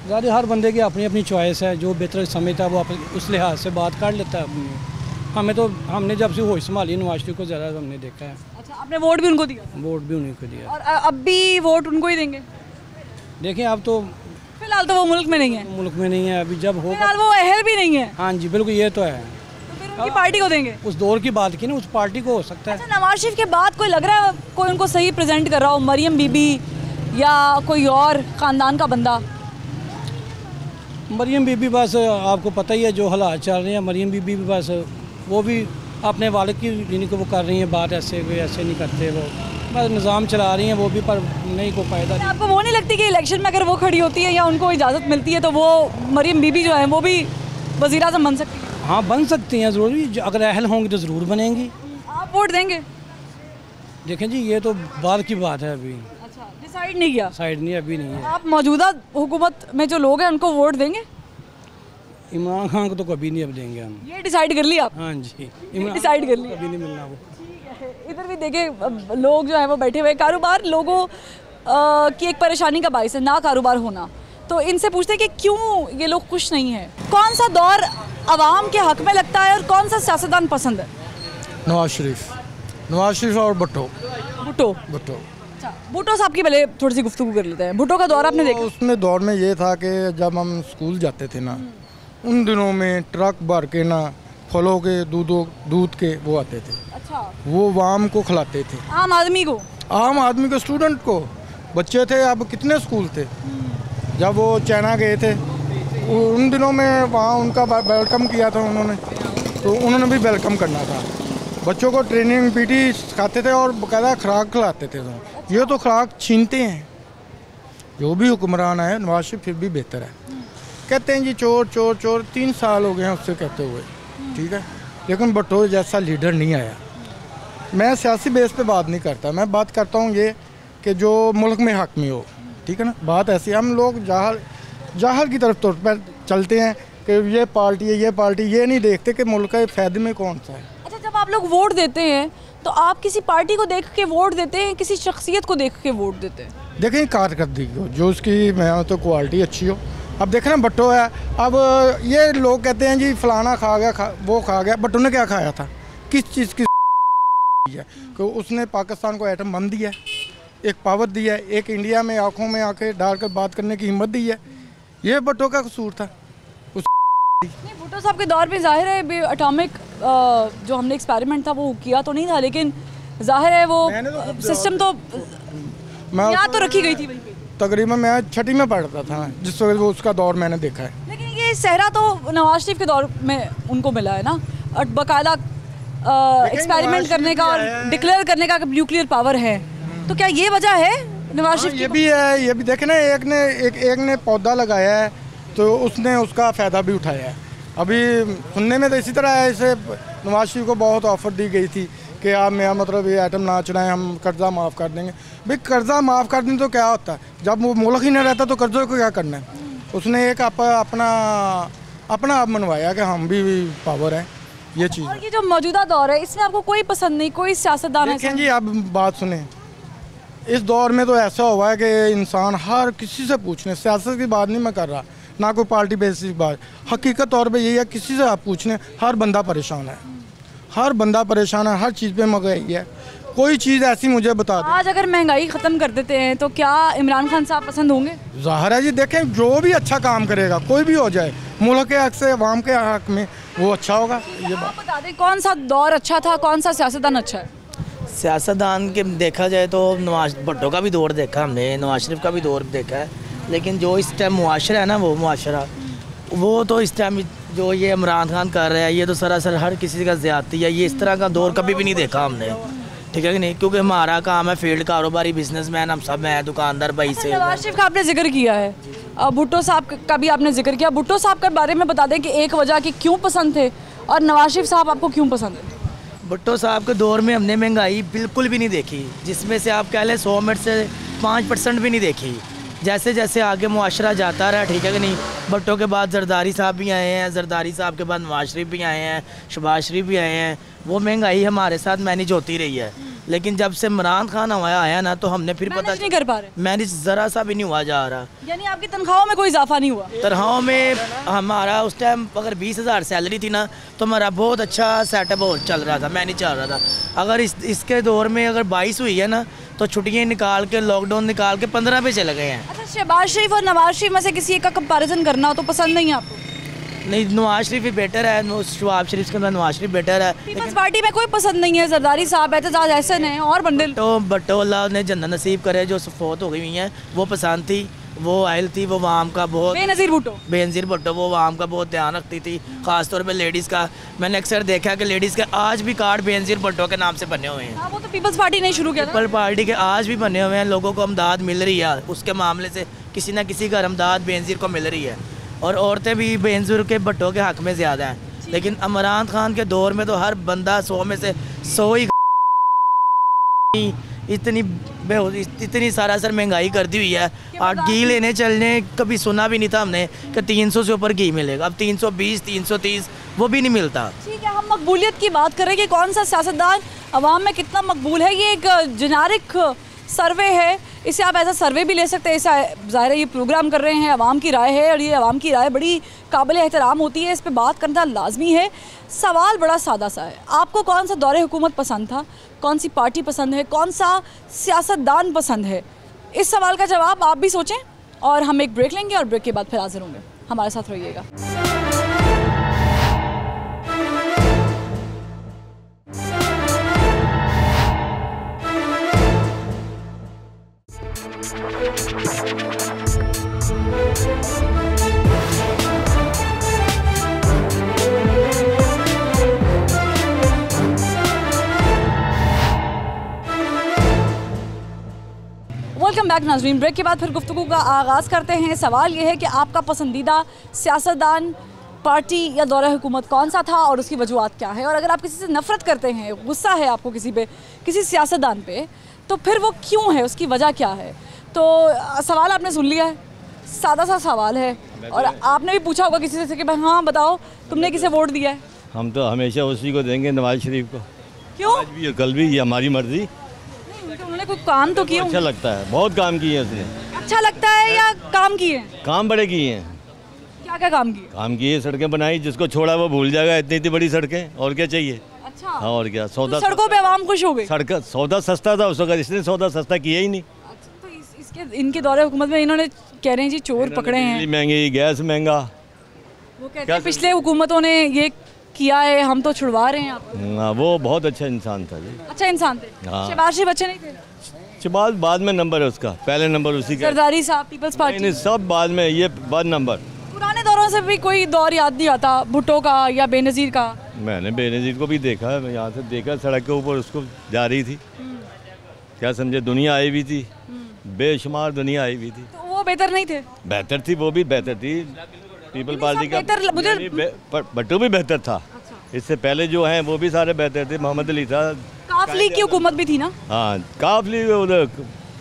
ज़्यादा हर बंदे की अपनी अपनी चॉइस है, जो बेहतर समझता है वो उस लिहाज से बात कर लेता है अपनी। हमें तो, हमने जब से होश संभाली नवाज शरीफ को ज़्यादा हमने देखा है। अच्छा, आपने वोट भी उनको दिया? वोट भी उन्हीं को दिया। और अब भी वोट उनको ही देंगे? देखिए, अब तो फिलहाल तो वो मुल्क में नहीं है। मुल्क में नहीं है, अभी जब होगा फिलहाल वो अहल भी नहीं है। हाँ जी, बिल्कुल, ये तो है। तो फिर उनकी पार्टी को देंगे? उस दौर की बात की ना, उस पार्टी को हो सकता है। अच्छा, नवाज शरीफ के बाद कोई लग रहा है कोई उनको सही प्रेजेंट कर रहा हो, मरियम बीबी या कोई और ख़ानदान का बंदा? मरियम बीबी बस आपको पता ही है जो हालात चल रहे हैं। मरियम बीबी भी बस वो भी अपने वालिद की जिन्हीं को वो कर रही हैं बात, ऐसे नहीं करते, वो बस निज़ाम चला रही हैं वो भी, पर नहीं को फ़ायदा। आपको वो नहीं लगती कि इलेक्शन में अगर वो खड़ी होती है या उनको इजाज़त मिलती है तो वो मरियम बीबी जो है वो भी वज़ीर-ए-आज़म बन सकती है? हाँ, बन सकती हैं, ज़रूरी, अगर अहल होंगी तो ज़रूर बनेंगी। आप वोट देंगे? देखें जी, ये तो बाद की बात है, अभी अच्छा, डिसाइड नहीं किया? साइड नहीं, अभी नहीं है। आप मौजूदा हुकूमत में जो लोग हैं उनको वोट देंगे? इमरान खान को तो कभी नहीं अब देंगे हम। ये डिसाइड कर लिया आप? हाँ जी, डिसाइड कर लिया, कभी नहीं मिलना वो। इधर भी देखे लोग जो है वो बैठे हुए, कारोबार लोगों की एक परेशानी का बाइस है ना कारोबार होना। तो इनसे पूछते हैं कि क्यों ये लोग खुश नहीं हैं, कौन सा दौर आवाम के हक में लगता है और कौन सा सियासतदान पसंद है? नवाज शरीफ और भुट्टो। अच्छा, भुट्टो साहब की पहले थोड़ी सी गुफ्तगू कर लेते हैं। भुट्टो का दौर आपने देखा? उसमें दौर में ये था कि जब हम स्कूल जाते थे ना, उन दिनों में ट्रक भर के ना फलों के दूध के वो आते थे। अच्छा। वो वाम को खिलाते थे, आम आदमी को, स्टूडेंट को। बच्चे थे, अब कितने स्कूल थे। जब वो चाइना गए थे उन दिनों में वहाँ उनका वेलकम किया था उन्होंने, तो उन्होंने भी वेलकम करना था। बच्चों को ट्रेनिंग पीटी सिखाते थे और बाकायदा खुराक खिलाते थे। तो ये तो खुराक छीनते हैं। जो भी हुक्मरान है, नवाज शरीफ फिर भी बेहतर है। कहते हैं जी चोर चोर चोर, 3 साल हो गए हैं उससे कहते हुए, ठीक है, लेकिन भुट्टो जैसा लीडर नहीं आया। मैं सियासी बेस पे बात नहीं करता, मैं बात करता हूँ ये कि जो मुल्क में हक में हो, ठीक है ना। बात ऐसी, हम लोग जाहल की तरफ तौर पर चलते हैं कि ये पार्टी है, ये नहीं देखते कि मुल्क के फ़ायदे में कौन सा है। अच्छा, जब आप लोग वोट देते हैं तो आप किसी पार्टी को देख के वोट देते हैं, किसी शख्सियत को देख के वोट देते हैं? देखें, कारकर्दगी हो, जो उसकी मैं तो क्वालिटी अच्छी हो। अब देख ना, भुट्टो है, अब ये लोग कहते हैं जी फलाना खा गया, वो खा गया। भुट्टो ने क्या खाया था, किस चीज़ की है कि उसने पाकिस्तान को एटम बम दिया है, एक पावर दिया है, एक इंडिया में आंखों में आंखें डालकर बात करने की हिम्मत दी है। ये भुट्टो का कसूर था। नहीं, भुट्टो साहब के दौर में जाहिर है एटॉमिक जो हमने एक्सपेरिमेंट था वो किया तो नहीं था, लेकिन जाहिर है वो सिस्टम तो यहाँ तो रखी गई थी। तकरीबन मैं 6वीं में पढ़ता था जिस वक्त वो उसका दौर मैंने देखा है। लेकिन ये सहरा तो नवाज शरीफ के दौर में उनको मिला है ना, और बाकायदा एक्सपेरिमेंट करने का और डिक्लेयर करने का न्यूक्लियर पावर है। तो क्या ये वजह है नवाज शरीफ? ये भी है, ये भी देखे ना, एक ने पौधा लगाया है तो उसने उसका फ़ायदा भी उठाया है। अभी सुनने में तो इसी तरह है, इसे नवाज शरीफ को बहुत ऑफ़र दी गई थी कि आप मेरा मतलब ये एटम ना चलाएं, हम कर्जा माफ़ कर देंगे। भाई कर्जा माफ़ कर दें तो क्या होता है, जब वो मुल्क ही नहीं रहता तो कर्जों को क्या करना है। उसने एक अपना आप मनवाया कि हम भी पावर है, ये चीज़। और ये जो मौजूदा दौर है इसमें आपको कोई पसंद नहीं, कोई सियासतदान? देखें जी, आप बात सुने, इस दौर में तो ऐसा हुआ है कि इंसान हर किसी से पूछने, सियासत की बात नहीं मैं कर रहा, ना कोई पार्टी बेसिस की बात, हकीकत तौर पे यही है, किसी से आप पूछने हर बंदा परेशान है, हर चीज़ पे महंगाई है। कोई चीज़ ऐसी मुझे बता दें, आज अगर महंगाई ख़त्म कर देते हैं तो क्या इमरान खान साहब पसंद होंगे? ज़ाहिर है जी। देखें, जो भी अच्छा काम करेगा, कोई भी हो जाए, मुल्क के हक से, अवाम के हक में, वो अच्छा होगा। ये बात बता दें, कौन सा दौर अच्छा था, कौन सा सियासतदान अच्छा है? सियासतदान के देखा जाए तो नवाज भुट्टो का भी दौर देखा हमने, नवाज शरीफ का भी दौर देखा है, लेकिन जो इस टाइम मुआशरा है ना, वो मुआशरा वो तो इस टाइम जो ये इमरान खान कर रहा है, ये तो सरासर हर किसी का ज़्यादती है। ये इस तरह का दौर कभी भी नहीं देखा हमने, ठीक है कि नहीं, क्योंकि हमारा काम है फील्ड कारोबारी, बिजनेसमैन हम सब हैं, दुकानदार भाई से। नवाज शरीफ का आपने जिक्र किया है, भुट्टो साहब का भी आपने जिक्र किया। भुट्टो साहब के बारे में बता दें कि एक वजह कि क्यों पसंद थे, और नवाज शरीफ साहब आपको क्यों पसंद है? भुट्टो साहब के दौर में हमने महंगाई बिल्कुल भी नहीं देखी, जिसमें से आप कह लें 100 में से 5% भी नहीं देखी। जैसे जैसे आगे मुआशरा जाता रहा, ठीक है कि नहीं। भुट्टो के बाद जरदारी साहब भी आए हैं, जरदारी साहब के बाद नवाज शरीफ भी आए हैं, शहबाज शरीफ भी आए हैं। वो महंगाई हमारे साथ मैनेज होती रही है, लेकिन जब से इमरान खान आया ना तो हमने फिर पता नहीं कर पा रहे, मैनेज ज़रा सा भी नहीं हुआ जा रहा। यानी आपकी तनख्वाहों में कोई इजाफा नहीं हुआ? तनख्वाहों में हमारा उस टाइम अगर 20,000 सैलरी थी ना तो हमारा बहुत अच्छा सेटअप चल रहा था, मैनेज चल रहा था। अगर इसके दौर में अगर 22 हुई है ना तो छुट्टियाँ निकाल के, लॉकडाउन निकाल के 15 पे चले गए हैं। अच्छा, शहबाज शरीफ और नवाज शरीफ में से किसी एक का कंपैरिजन करना हो तो पसंद नहीं है आपको? नहीं, नवाज शरीफ ही बेटर है, शहबाज शरीफ के अंदर नवाज शरीफ बेटर है। पीपल्स पार्टी में कोई पसंद नहीं है, जरदारी साहब, एहतजाज एहसन है और बंडल। तो भट्टो अल्लाह ने जन्नत नसीब करे, जो फौत हो गई हुई हैं वो पसंद थी, वो आयल थी, वो वाम का बहुत, बेनज़ीर भुट्टो वो वाम का बहुत ध्यान रखती थी, ख़ासतौर पे लेडीज़ का। मैंने अक्सर देखा कि लेडीज़ के आज भी कार्ड बेनज़ीर भुट्टो के नाम से बने हुए हैं। वो तो पीपल्स पार्टी ने शुरू किया, पीपल पार्टी के आज भी बने हुए हैं। लोगों को अमदाद मिल रही है, उसके मामले से किसी न किसी का अमदाद बेनज़ीर को मिल रही है, और औरतें भी बेनज़ीर के भुट्टो के हक़ में ज़्यादा हैं। लेकिन इमरान खान के दौर में तो हर बंदा 100 में से 100 ही इतनी सरासर महंगाई कर दी हुई है। और घी लेने चलने कभी सुना भी नहीं था हमने कि 300 से ऊपर घी मिलेगा। अब 320, 330 वो भी नहीं मिलता। ठीक है, हम मकबूलियत की बात करें कि कौन सा सियासतदान अवाम में कितना मकबूल है। ये एक जेनेरिक सर्वे है, इसे आप ऐसा सर्वे भी ले सकते हैं। ऐसा ज़ाहिर है ये प्रोग्राम कर रहे हैं, अवाम की राय है, और ये अवाम की राय बड़ी काबिल एहतराम होती है, इस पर बात करना लाजमी है। सवाल बड़ा सादा सा है, आपको कौन सा दौरे हुकूमत पसंद था, कौन सी पार्टी पसंद है, कौन सा सियासतदान पसंद है? इस सवाल का जवाब आप भी सोचें, और हम एक ब्रेक लेंगे और ब्रेक के बाद फिर हाजिर होंगे। हमारे साथ रहिएगा। वेलकम बैक नाज़रीन। ब्रेक के बाद फिर गुफ्तगू का आगाज़ करते हैं। सवाल ये है कि आपका पसंदीदा सियासतदान, पार्टी या दौरा हुकूमत कौन सा था और उसकी वजूहात क्या है? और अगर आप किसी से नफ़रत करते हैं, गुस्सा है आपको किसी पे, किसी सियासतदान पे, तो फिर वो क्यों है, उसकी वजह क्या है? तो सवाल आपने सुन लिया है, सादा सा सवाल है, और आपने भी पूछा होगा किसी से कि भाई हाँ बताओ तुमने किसे वोट दिया है? हम तो हमेशा उसी को देंगे, नवाज शरीफ को। क्यों? आज भी कल भी, ये हमारी मर्जी। उन्होंने कोई काम तो किया? अच्छा लगता है, बहुत काम किए उसने। अच्छा लगता है या काम किए? काम बड़े किए हैं। क्या क्या काम किए? काम किए, सड़कें बनाई, जिसको छोड़ा वो भूल जाएगा, इतनी इतनी बड़ी सड़कें, और क्या चाहिए। अच्छा, हाँ, और क्या। सौदा तो सड़कों पे आवाम खुश हो गई। सड़क सौदा सस्ता था उस वक्त, इसने सौदा सस्ता किया ही नहीं। तो इसके इनके दौरे हुकूमत में इन्होंने कह रहे हैं जी चोर पकड़े हैं, महंगी, गैस महंगा। वो कहते हैं पिछले हुकूमतों ने ये किया है, हम तो छुड़वा रहे हैं आपको। वो बहुत अच्छा इंसान था जी। अच्छा इंसान थे। शहबाज शरीफ अच्छे नहीं थे? शहबाज बाद में नंबर है उसका, पहले नंबर उसी का। जरदारी साहब, पीपल्स पार्टी, नहीं सब बाद में, ये बाद नंबर। पुराने दौरों से भी कोई दौर याद नहीं आता भुट्टो का या बेनज़ीर का? मैंने बेनज़ीर को भी देखा है, यहाँ से देखा, सड़क के ऊपर उसको जा रही थी, क्या समझे, दुनिया आई हुई थी, बेशुमार दुनिया आई हुई थी। तो वो बेहतर नहीं थे? बेहतर थी, वो भी बेहतर थी। पीपल पार्टी का भुट्टो भी बेहतर था। इससे पहले जो हैं वो भी सारे बेहतर थे। मोहम्मद अली था, काफ लीग की हुकूमत भी थी ना? हाँ, काफ लीग उधर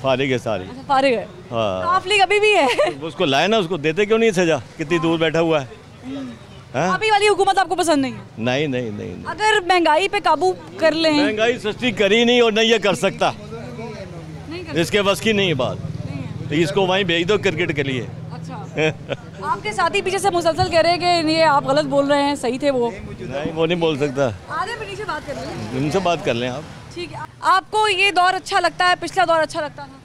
फारिग है सारी। अच्छा, फारिग है। हाँ, काफ लीग अभी भी है। उसको लाए ना, उसको देते क्यों नहीं सजा, कितनी दूर बैठा हुआ है। अभी वाली हुकूमत आपको पसंद नहीं है? नहीं नहीं नहीं, नहीं। अगर महंगाई पे काबू कर लें। महंगाई सस्ती करी नहीं और नहीं ये कर सकता, इसके बस की नहीं है बात, तो इसको वहीं भेज दो क्रिकेट के लिए। अच्छा। आपके साथी पीछे से मुसलसल कह रहे हैं कि ये आप गलत बोल रहे हैं, सही थे वो? नहीं, वो नहीं बोल सकता। आगे भी नीचे बात कर लें, उनसे बात कर लें आप। ठीक है। आपको ये दौर अच्छा लगता है, पिछला दौर अच्छा लगता था?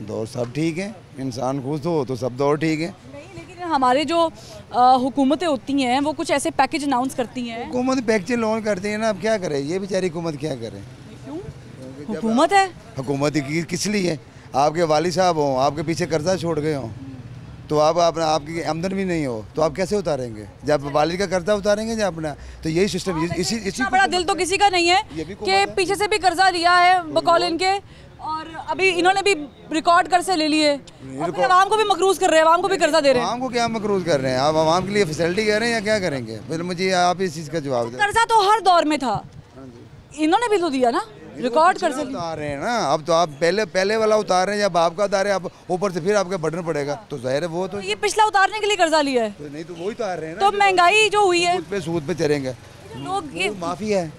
दौर सब ठीक है, इंसान खुश हो तो सब दौर ठीक है। नहीं, लेकिन हमारे जो हुकूमतें होती हैं वो कुछ ऐसे पैकेज अनाउंस करती हैं। हुकूमत पैकेज लॉन्च करती है ना, अब क्या करे ये बेचारी हुकूमत, क्या करे। क्यों? हुकूमत है, हुकूमत किस लिए है? आपके वालिद साहब हो, आपके पीछे कर्जा छोड़ गए हो, तो आपकी आमदन भी नहीं हो तो आप कैसे उतारेंगे? जब वालिद का कर्जा उतारेंगे जब अपना, तो यही सिस्टम। इसी बड़ा दिल तो किसी का नहीं है कि पीछे से भी कर्जा लिया है बकौल इनके, और अभी इन्होंने भी रिकॉर्ड कर्जे ले लिए, आवाम को भी मकरूज कर रहे हैं, आवाम को भी कर्जा दे रहे हैं। आवाम को क्या मकरूज कर रहे हैं? आप आवाम के लिए फैसिलिटी कह रहे हैं या क्या करेंगे? फिर मुझे आप इस चीज़ का जवाब दें। कर्जा तो हर दौर में था, इन्होंने भी तो दिया ना। रिकॉर्ड कर्जा उतार रहे हैं ना। अब तो आप पहले वाला उतार रहे हैं, जब आपका उतारे आप ऊपर से फिर आपका बर्डन पड़ेगा, तो जाहिर है वो तो ये पिछला उतारने के लिए कर्जा लिया है, तो नहीं तो वही उतार रहे हैं ना। तो महंगाई जो हुई है सूद पे चलेंगे लोग, ये माफी है,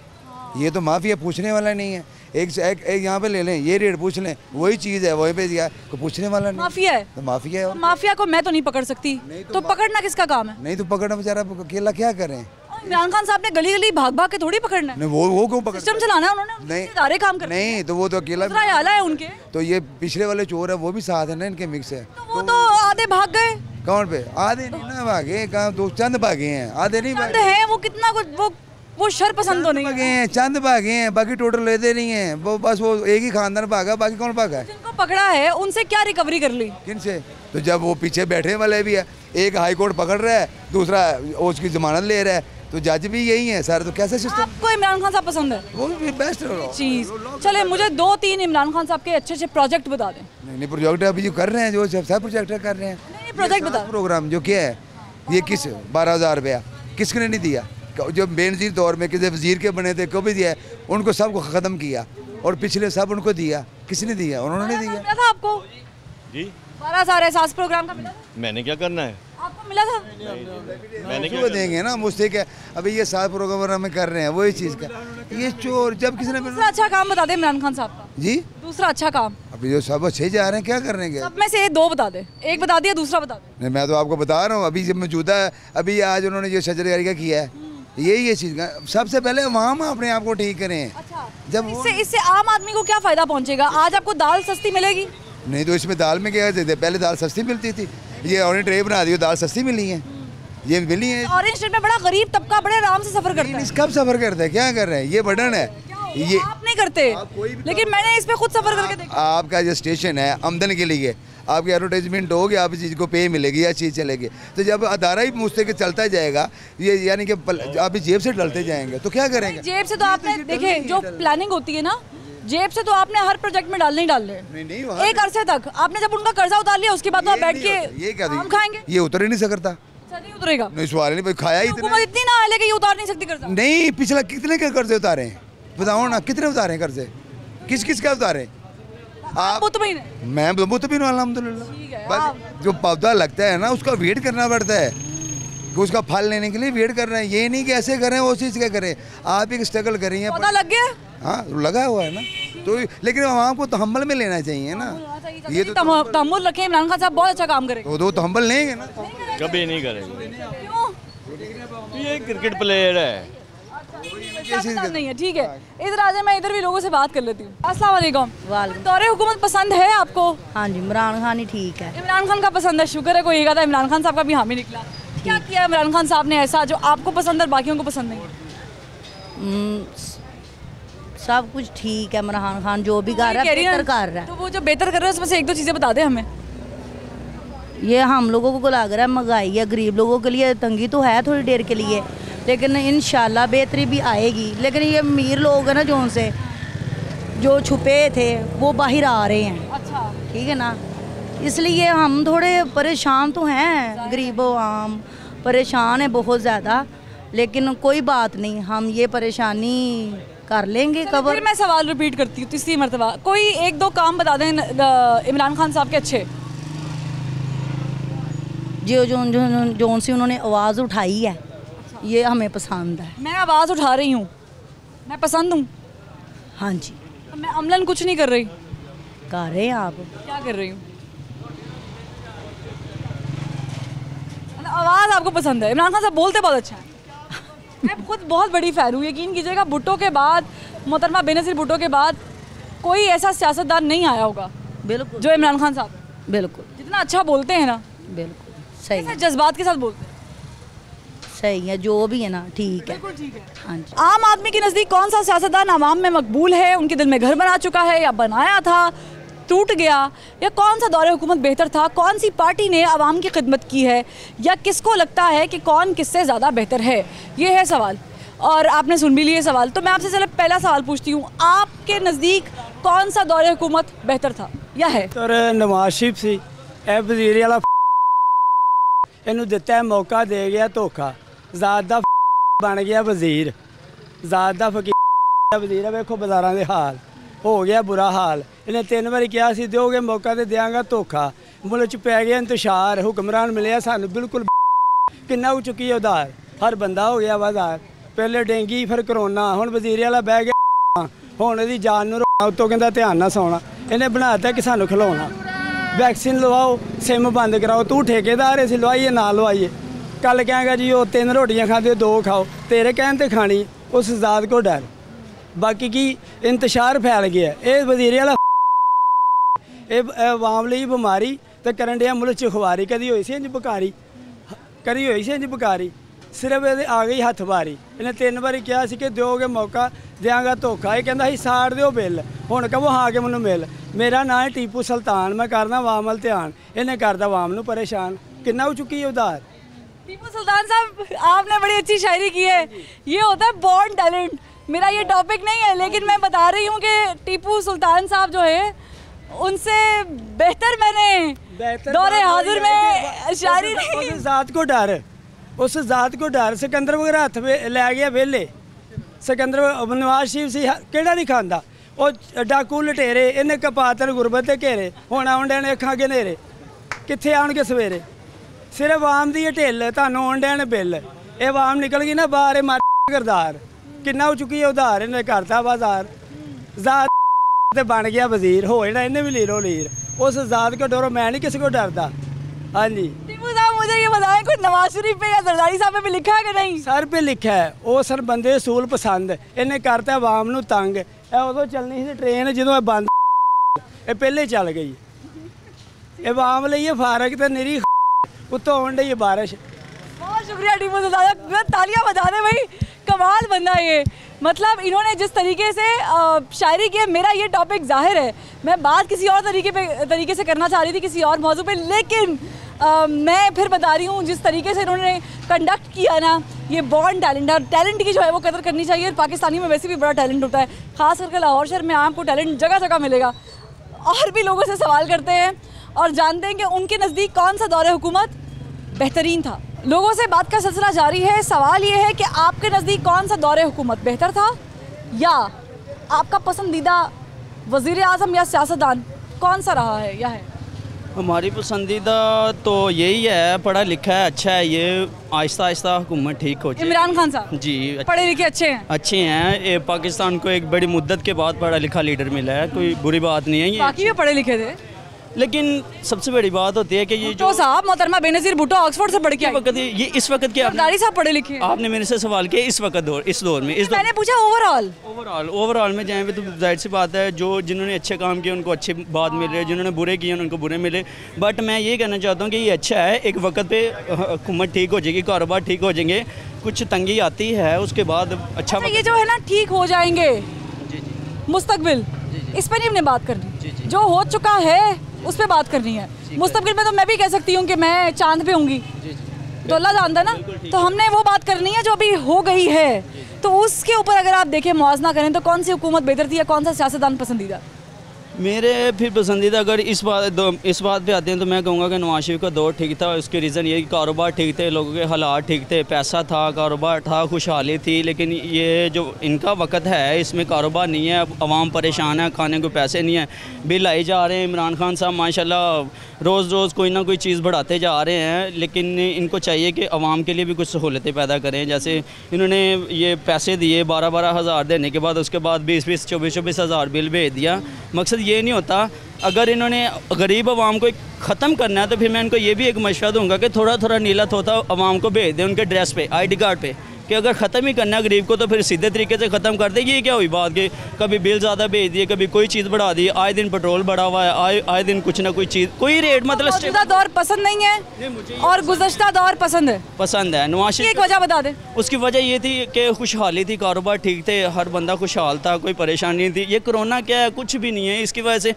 ये तो माफी है, पूछने वाला नहीं है। एक यहाँ पे ले लें, ये रेट पूछ लें, वही चीज़ है वही पे दिया, कोई पूछने वाला नहीं। माफिया है, तो माफिया है। तो माफिया को मैं तो नहीं पकड़ सकती, तो पकड़ना किसका काम है? नहीं तो पकड़ना बेचारा अकेला क्या करें। इमरान खान साहब ने गली गली भाग भाग के थोड़ी पकड़ना है, नहीं वो क्यों पकड़, सिस्टम चलाना है उन्होंने, नहीं सारे काम करने नहीं, तो वो तो अकेला आला है उनके, तो ये पिछले वाले चोर है वो भी साथ है ना, इनके मिक्स है। तो वो तो आधे भाग गए। कौन पे? आधे नहीं ना भागे, कहाँ दो चंद भागे हैं, आधे नहीं चंद हैं, वो कितना कुछ वो शर पसंद तो नहीं भागे हैं, चंद भागे हैं, बाकी टोटल लेते नहीं है, वो बस वो एक ही खानदान भागा, बाकी कौन भागा है? जिनको पकड़ा है उनसे क्या रिकवरी कर ली? किन से? तो जब वो पीछे बैठे वाले भी है, एक हाई कोर्ट पकड़ रहा है, दूसरा उसकी जमानत ले रहा है, तो जज भी यही है सारे, तो कैसे सिस्टम? आपको इमरान खान साहब पसंद है? वो भी बेस्ट चीज़। चले मुझे 2-3 इमरान खान साहब के अच्छे अच्छे प्रोजेक्ट बता दें। नहीं प्रोजेक्ट अभी जो कर रहे हैं, जो सब प्रोजेक्ट कर रहे हैं। नहीं प्रोजेक्ट बता। प्रोग्राम जो क्या है, ये किस 12,000 रुपया किसने नहीं दिया? जो बेनजीर दौर में किसी वजीर के बने थे, को भी दिया, उनको सबको ख़त्म किया, और पिछले सब उनको दिया, किसने दिया? उन्होंने दिया। मिला था आपको जी 12,000 एहसास प्रोग्राम का मिला था? मैंने क्या करना है? आपको मिला था? मैंने क्या देंगे ना मुझसे क्या, अभी ये 7 प्रोग्राम हमें कर रहे हैं वही चीज़ का, ये चोर जब किसी ने दूसरा अच्छा काम बता दे इमरान खान साहब का। जी दूसरा अच्छा काम अभी जो सब अच्छे जा रहे हैं, क्या कर रहे हैं? सब में से 2 बता दे, एक बता दिया दूसरा बता दे। नहीं मैं तो आपको बता रहा हूँ, अभी जब मौजूदा है, अभी आज उन्होंने जो शजरकारी का किया है, यही ये चीज़ का सबसे पहले वहाँ अपने आप को ठीक करें। अच्छा, जब इससे आम आदमी को क्या फायदा पहुँचेगा? आज आपको दाल सस्ती मिलेगी? नहीं तो इसमें दाल में क्या देते, पहले दाल सस्ती मिलती थी, ये ऑरेंज ट्रे बना दी, दाल सस्ती मिली है, ये मिली है। ऑरेंज ट्रे में बड़ा गरीब तबका बड़े आराम से सफर करता है। कब सफर करता है, क्या कर रहे हैं? ये बटन है, ये आप नहीं करते, लेकिन मैंने इस पे खुद सफर करके देखा। आपका जो स्टेशन है आमदन के लिए, आपकी एडवर्टाइजमेंट होगी, आप चीज़ को पे मिलेगी या चीज़ चलेगी, तो जब अदारा ही मुझसे के चलता जाएगा, ये यानी कि आप जेब से डलते जाएंगे, तो क्या करेंगे? जेब से तो आपने देखे जो प्लानिंग होती है ना, जेब से तो आपने हर प्रोजेक्ट में डालने ही डाल रहे हैं। एक अरसे तक आपने जब उनका कर्जा उतार लिया, उसके बाद तो आप बैठ के ये क्या आम खाएंगे? ये उतर ही नहीं सकता, नहीं उतरेगा। नहीं सवाल नहीं, भाई खाया ही इतनी ना है लेकिन ये उतार नहीं सकती कर्जा। नहीं, पिछला कितने के कर्जे उतारे हैं बताओ ना, कितने उतारे कर्जे, किस किस का उतारे? आप मैं मुतमिन अल्हम्दुलिल्लाह। बस जो पौधा लगता है ना, उसका वेट करना पड़ता है कि उसका फल लेने के लिए वेट कर रहे हैं, ये नहीं कि ऐसे करें वो चीज़ क्या करें। आप एक स्ट्रगल कर रही हैं, पौधा लग गया, हाँ लगा हुआ है ना, तो लेकिन आवाम को तहम्मुल में लेना चाहिए ना, ये तो तहम्मुल रखें। इमरान खान साहब बहुत अच्छा काम करेंगे, तो तहम्मुल लेंगे ना, कभी नहीं करेंगे। ये क्रिकेट प्लेयर है, नहीं है। ठीक है, इधर आ जाए, मैं इधर भी लोगों से बात कर लेती हूँ। अस्सलाम वालेकुम। दौरे हुकूमत पसंद है आपको? हाँ जी, इमरान खान ही ठीक है। इमरान खान का पसंद है, शुक्र है कोई कहा था इमरान खान साहब का भी हामी निकला। क्या किया इमरान खान साहब ने ऐसा जो आपको पसंद है बाकियों को पसंद नहीं? सब कुछ ठीक है, इमरान खान जो भी कर रहा है बेहतर कर रहा है। तो वो जो बेहतर कर रहा है उसमें से 1-2 चीज़ें बता दें हमें। ये हम लोगों को लग रहा है महंगाई है, गरीब लोगों के लिए तंगी तो है थोड़ी देर के लिए, लेकिन इंशाल्लाह बेहतरी भी आएगी। लेकिन ये अमीर लोग हैं ना, जो उनसे जो छुपे थे वो बाहर आ रहे हैं। अच्छा, ठीक है ना, इसलिए हम थोड़े परेशान तो हैं, गरीब आम परेशान है बहुत ज़्यादा, लेकिन कोई बात नहीं, हम ये परेशानी कर लेंगे कवर। फिर मैं सवाल रिपीट करती हूँ 3री मरतबा, कोई 1-2 काम बता दें इमरान खान साहब के अच्छे, जो सी उन्होंने आवाज़ उठाई है। ये हमें पसंद है। मैं आवाज़ उठा रही हूँ, मैं पसंद हूँ। हाँ जी। मैं अमलन कुछ नहीं कर रही। कर रहे हैं आप? क्या कर रही हूँ? आवाज़ आपको पसंद है। इमरान खान साहब बोलते बहुत अच्छा है। मैं खुद बहुत बड़ी फ़ैन हूँ, यकीन कीजिएगा। भुट्टो के बाद, मोहतरमा बेनज़ीर भुट्टो के बाद कोई ऐसा सियासतदान नहीं आया होगा बिल्कुल जो इमरान खान साहब। बिल्कुल जितना अच्छा बोलते हैं ना, बिल्कुल सही है, जज्बात के साथ बोलते हैं। सही है, जो भी है ना ठीक है। हाँ जी। आम आदमी के नज़दीक कौन सा सियासतदान आवाम में मकबूल है, उनके दिल में घर बना चुका है या बनाया था टूट गया, या कौन सा दौरे हुकूमत बेहतर था, कौन सी पार्टी ने आवाम की खिदमत की है, या किसको लगता है कि कौन किससे ज़्यादा बेहतर है, ये है सवाल। और आपने सुन भी लिए सवाल, तो मैं आपसे चले पहला सवाल पूछती हूँ, आपके नज़दीक कौन सा दौरे हुकूमत बेहतर था या है? सर नवाज शरीफ सी वजीर वाला इन्हों दिता है मौका, दे गया धोखा, ज़्यादा बन गया वजीर, ज़्यादा फकीर ਵਜ਼ੀਰ ਵੇਖੋ ਬਾਜ਼ਾਰਾਂ ਦੇ ਹਾਲ ਹੋ ਗਿਆ ਬੁਰਾ ਹਾਲ। ਇਹਨੇ 3 ਵਾਰੀ ਕਿਹਾ ਸੀ ਦਿਓਗੇ ਮੌਕਾ ਤੇ ਦਿਆਂਗਾ ਧੋਖਾ। ਮੁਲਕ 'ਚ ਪੈ ਗਿਆ ਇੰਤਸ਼ਾਰ, ਹੁਕਮਰਾਨ ਮਿਲਿਆ ਸਾਨੂੰ ਬਿਲਕੁਲ। ਕਿੰਨਾ ਹੋ ਚੁੱਕੀ ਹੈ ਉਧਾਰ, ਹਰ ਬੰਦਾ ਹੋ ਗਿਆ ਬਾਜ਼ਾਰ। ਪਹਿਲੇ ਡੇਂਗੀ ਫਿਰ ਕਰੋਨਾ, ਹੁਣ ਵਜ਼ੀਰੇ ਵਾਲਾ ਬਹਿ ਗਿਆ, ਹੁਣ ਇਹਦੀ ਜਾਨ ਨੂੰ ਰੋਣਾ, ਉੱਤੋਂ ਕਹਿੰਦਾ ਧਿਆਨ ਨਾਲ ਸੌਣਾ। ਇਹਨੇ ਬਣਾਤਾ ਕਿ ਸਾਨੂੰ ਖਿਲਾਉਣਾ। ਵੈਕਸੀਨ ਲਵਾਓ, ਸਿਮ ਬੰਦ ਕਰਾਓ, ਤੂੰ ਠੇਕੇਦਾਰ ਅਸੀਂ ਲਵਾਈਏ ਨਾ ਲਵਾਈਏ। ਕੱਲ ਕਹਾਂਗਾ ਜੀ ਉਹ 3 ਰੋਟੀਆਂ ਖਾਂਦੇ 2 ਖਾਓ, ਤੇਰੇ ਕਹਿਣ ਤੇ ਖਾਣੀ, ਉਸ ਜ਼ਾਤ को डर। बाकी की इंतशार फैल गया। ये वजीरे वाला आवाम ਲਈ ਬਿਮਾਰੀ ਤੇ ਕਰਨ ਡਿਆ ਮੁਲਕ 'ਚ ਖੁਆਰੀ। ਕਦੀ ਹੋਈ ਸੀ ਇੰਜ ਬੁਕਾਰੀ, ਕਦੀ ਹੋਈ ਸੀ ਇੰਜ ਬੁਕਾਰੀ। ਸਿਰਫ ਇਹਦੇ ਆ ਗਈ ਹੱਥ ਵਾਰੀ। ਇਹਨੇ 3 ਵਾਰੀ ਕਿਹਾ ਸੀ ਕਿ ਦਿਓਗੇ ਮੌਕਾ ਦਿਆਂਗਾ ਧੋਖਾ। ਇਹ ਕਹਿੰਦਾ ਸੀ ਸਾੜ ਦਿਓ ਬਿੱਲ, ਹੁਣ ਕਹੋ ਹਾਂ ਕਿ ਮੈਨੂੰ ਮਿਲ। ਮੇਰਾ ਨਾਂ ਹੈ ਟੀਪੂ ਸੁਲਤਾਨ, मैं करना आवाम वाल ध्यान। इन्हें करता आवाम ਨੂੰ परेशान। कितना हो चुकी है उधार। टीपू सुल्तान साहब, आपने बड़ी अच्छी शायरी की है। ये होता है बॉर्न टैलेंट। मेरा ये टॉपिक नहीं है, लेकिन मैं बता रही हूँ कि टीपू सुल्तान साहब जो है उनसे बेहतर मैंने दौरे हाजिर में शायरी नहीं। उस ज़ात को डर, उस ज़ात को डर। सिकंदर वगैरह हथ लै गया वेले। सिकंदर नवाज शरीफ से केड़ा नहीं खांदा। वो डाकू लटेरे, इन्हें कपातर गुरबत के घेरे, हुण आउंदे ने अखां घेरे, कित्थे आउणगे सवेरे। सिर्फ आम दी ढिल, तुहानूं आउंदे ने बिल। ये आवाम निकल गई ना बाहर, मार करदार। किन्ना हो चुकी है उधार, इन्हें करता बाजार। ज़ात ते बन गया वजीर, हो जाना इन्हें भी लीरो लीर। उस ज़ात को डरो, मैं नहीं किसी को डरता। हाँ जी टीपू साहब, मुझे ये बताएं, कुछ नवाज शरीफ पे या जरदारी साहब पे भी लिखा है कि नहीं? सर पे लिखा है। वो सर बंदे असूल पसंद, इन्हें करता आवाम नूं तंग। उदों चलनी सी ट्रेन जो बंद, ये पहले चल गई। आवाम लिए फारग तो निरी उत्तों आउण डई बारिश। बहुत शुक्रिया टीपू सुल्तान, तालियां बजा दें भाई, कमाल बंदा ये। मतलब इन्होंने जिस तरीके से शायरी की है, मेरा ये टॉपिक जाहिर है मैं बात किसी और तरीके से करना चाह रही थी, किसी और मौजू पे, लेकिन मैं फिर बता रही हूँ जिस तरीके से इन्होंने कंडक्ट किया ना, ये बॉर्न टैलेंट है। टैलेंट की जो है वो कदर करनी चाहिए। पाकिस्तानी में वैसे भी बड़ा टैलेंट होता है, ख़ास करके लाहौर शहर में आपको टैलेंट जगह जगह मिलेगा। और भी लोगों से सवाल करते हैं और जानते हैं कि उनके नज़दीक कौन सा दौरे हुकूमत बेहतरीन था। लोगों से बात का सिलसिला जारी है। सवाल ये है कि आपके नज़दीक कौन सा दौरे हुकूमत बेहतर था, या आपका पसंदीदा वज़ीर आज़म या सियासतदान कौन सा रहा है या है? हमारी पसंदीदा तो यही है, पढ़ा लिखा है, अच्छा है। ये आहिस्ता आहिस्ता हुकूमत ठीक हो जाए। इमरान खान साहब जी पढ़े लिखे अच्छे हैं। अच्छे हैं। ये पाकिस्तान को एक बड़ी मुद्दत के बाद पढ़ा लिखा लीडर मिला है, कोई बुरी बात नहीं है ये। बाकी भी पढ़े लिखे थे, लेकिन सबसे बड़ी बात होती है कि ये जो साहब मोहतरमा बेनज़ीर भुट्टो ऑक्सफोर्ड से पढ़ के वक्त, ये इस वक्त के जरदारी साहब पढ़े लिखे। आपने मेरे से सवाल किया इस वक्त इस दौर में, मैंने पूछा ओवरऑल में जाएँ तो जाहिर सी बात है, जो जिन्होंने अच्छे काम किए उनको अच्छे बात मिल रहे, जिन्होंने बुरे किए उनको बुरे मिले। बट मैं ये कहना चाहता हूँ कि ये अच्छा है, एक वक्त पे हुकूमत ठीक हो जाएगी, कारोबार ठीक हो जाएंगे, कुछ तंगी आती है उसके बाद अच्छा ये जो है ना ठीक हो जाएंगे मुस्तकबिल, इस पर नहीं हमने बात करनी। जो हो चुका है उस पर बात करनी है। मुस्तकबिल में तो मैं भी कह सकती हूँ कि मैं चांद पे होंगी, तो अल्लाह जानता है ना। तो हमने वो बात करनी है जो अभी हो गई है। तो उसके ऊपर अगर आप देखें, मुआवजा करें, तो कौन सी हुकूमत बेहतर थी या कौन सा सियासतदान पसंदीदा? मेरे फिर पसंदीदा अगर इस बात पे आते हैं तो मैं कहूँगा कि नवाज शरीफ का दौर ठीक था। उसके रीज़न ये कि कारोबार ठीक थे, लोगों के हालात ठीक थे, पैसा था, कारोबार था, खुशहाली थी। लेकिन ये जो इनका वक्त है इसमें कारोबार नहीं है, आवाम परेशान है, खाने को पैसे नहीं है, बिल आए जा रहे हैं। इमरान खान साहब माशाल्लाह रोज़ रोज़ कोई ना कोई चीज़ बढ़ाते जा रहे हैं, लेकिन इनको चाहिए कि आवाम के लिए भी कुछ सहूलतें पैदा करें। जैसे इन्होंने ये पैसे दिए 12-12 हज़ार देने के बाद उसके बाद 20-20, 24-24 हज़ार बिल भेज दिया। मकसद ये नहीं होता। अगर इन्होंने गरीब आवाम को ख़त्म करना है तो फिर मैं इनको ये भी एक मशवरा दूंगा कि थोड़ा थोड़ा नीला तोता आवाम को भेज दें उनके ड्रेस पे, आईडी कार्ड पे, कि अगर ख़त्म ही करना है गरीब को तो फिर सीधे तरीके से ख़त्म कर दे। ये क्या हुई बात कि कभी बिल ज़्यादा भेज दिए, कभी कोई चीज़ बढ़ा दी, आए दिन पेट्रोल बढ़ा हुआ है, आए दिन कुछ ना कोई चीज़, कोई रेट मतलब गुज़श्ता दौर पसंद नहीं है और गुज़श्ता दौर पसंद है। नवाज शरीफ एक वजह बता दें। उसकी वजह ये थी कि खुशहाली थी, कारोबार ठीक थे, हर बंदा खुशहाल था, कोई परेशानी नहीं थी। ये कोरोना क्या है, कुछ भी नहीं है। इसकी वजह से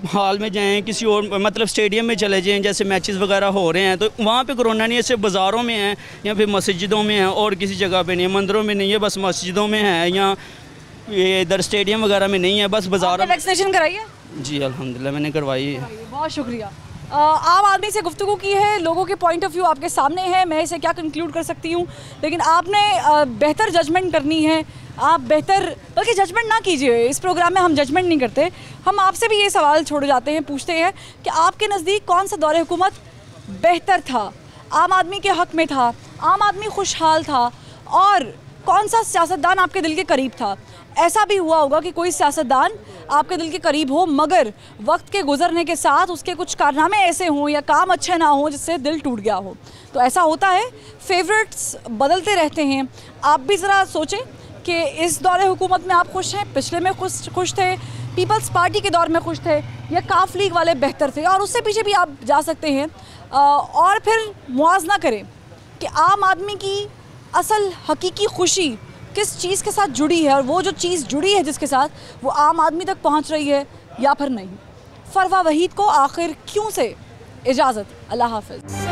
हाल में जाएँ, किसी और मतलब स्टेडियम में चले जाएँ, जैसे मैचेस वगैरह हो रहे हैं तो वहाँ पे कोरोना नहीं है, सिर्फ बाज़ारों में है या फिर मस्जिदों में है, और किसी जगह पे नहीं है, मंदिरों में नहीं है, बस मस्जिदों में है, या ये इधर स्टेडियम वगैरह में नहीं है, बस बाज़ारों में। वैक्सीनेशन कराई है? जी अल्हम्दुलिल्लाह मैंने करवाई है। बहुत शुक्रिया। आम आदमी से गुफ्तगू की है, लोगों के पॉइंट ऑफ व्यू आपके सामने है, मैं इसे क्या कंक्लूड कर सकती हूँ, लेकिन आपने बेहतर जजमेंट करनी है। आप बेहतर, बल्कि जजमेंट ना कीजिए, इस प्रोग्राम में हम जजमेंट नहीं करते, हम आपसे भी ये सवाल छोड़े जाते हैं, पूछते हैं कि आपके नज़दीक कौन सा दौरे हुकूमत बेहतर था, आम आदमी के हक़ में था, आम आदमी खुशहाल था, और कौन सा सियासतदान आपके दिल के करीब था। ऐसा भी हुआ होगा कि कोई सियासतदान आपके दिल के करीब हो, मगर वक्त के गुजरने के साथ उसके कुछ कारनामे ऐसे हों या काम अच्छे ना हों जिससे दिल टूट गया हो। तो ऐसा होता है, फेवरेट्स बदलते रहते हैं। आप भी ज़रा सोचें कि इस दौरे हुकूमत में आप खुश हैं, पिछले में खुश थे, पीपल्स पार्टी के दौर में खुश थे, या काफ लीग वाले बेहतर थे, और उससे पीछे भी आप जा सकते हैं और फिर मुआवजा करें कि आम आदमी की असल हकीकी खुशी किस चीज़ के साथ जुड़ी है, और वो जो चीज़ जुड़ी है जिसके साथ, वो आम आदमी तक पहुंच रही है या फिर नहीं। फरवा वहीद को आखिर क्यों से इजाज़त। अल्लाह हाफ़िज़।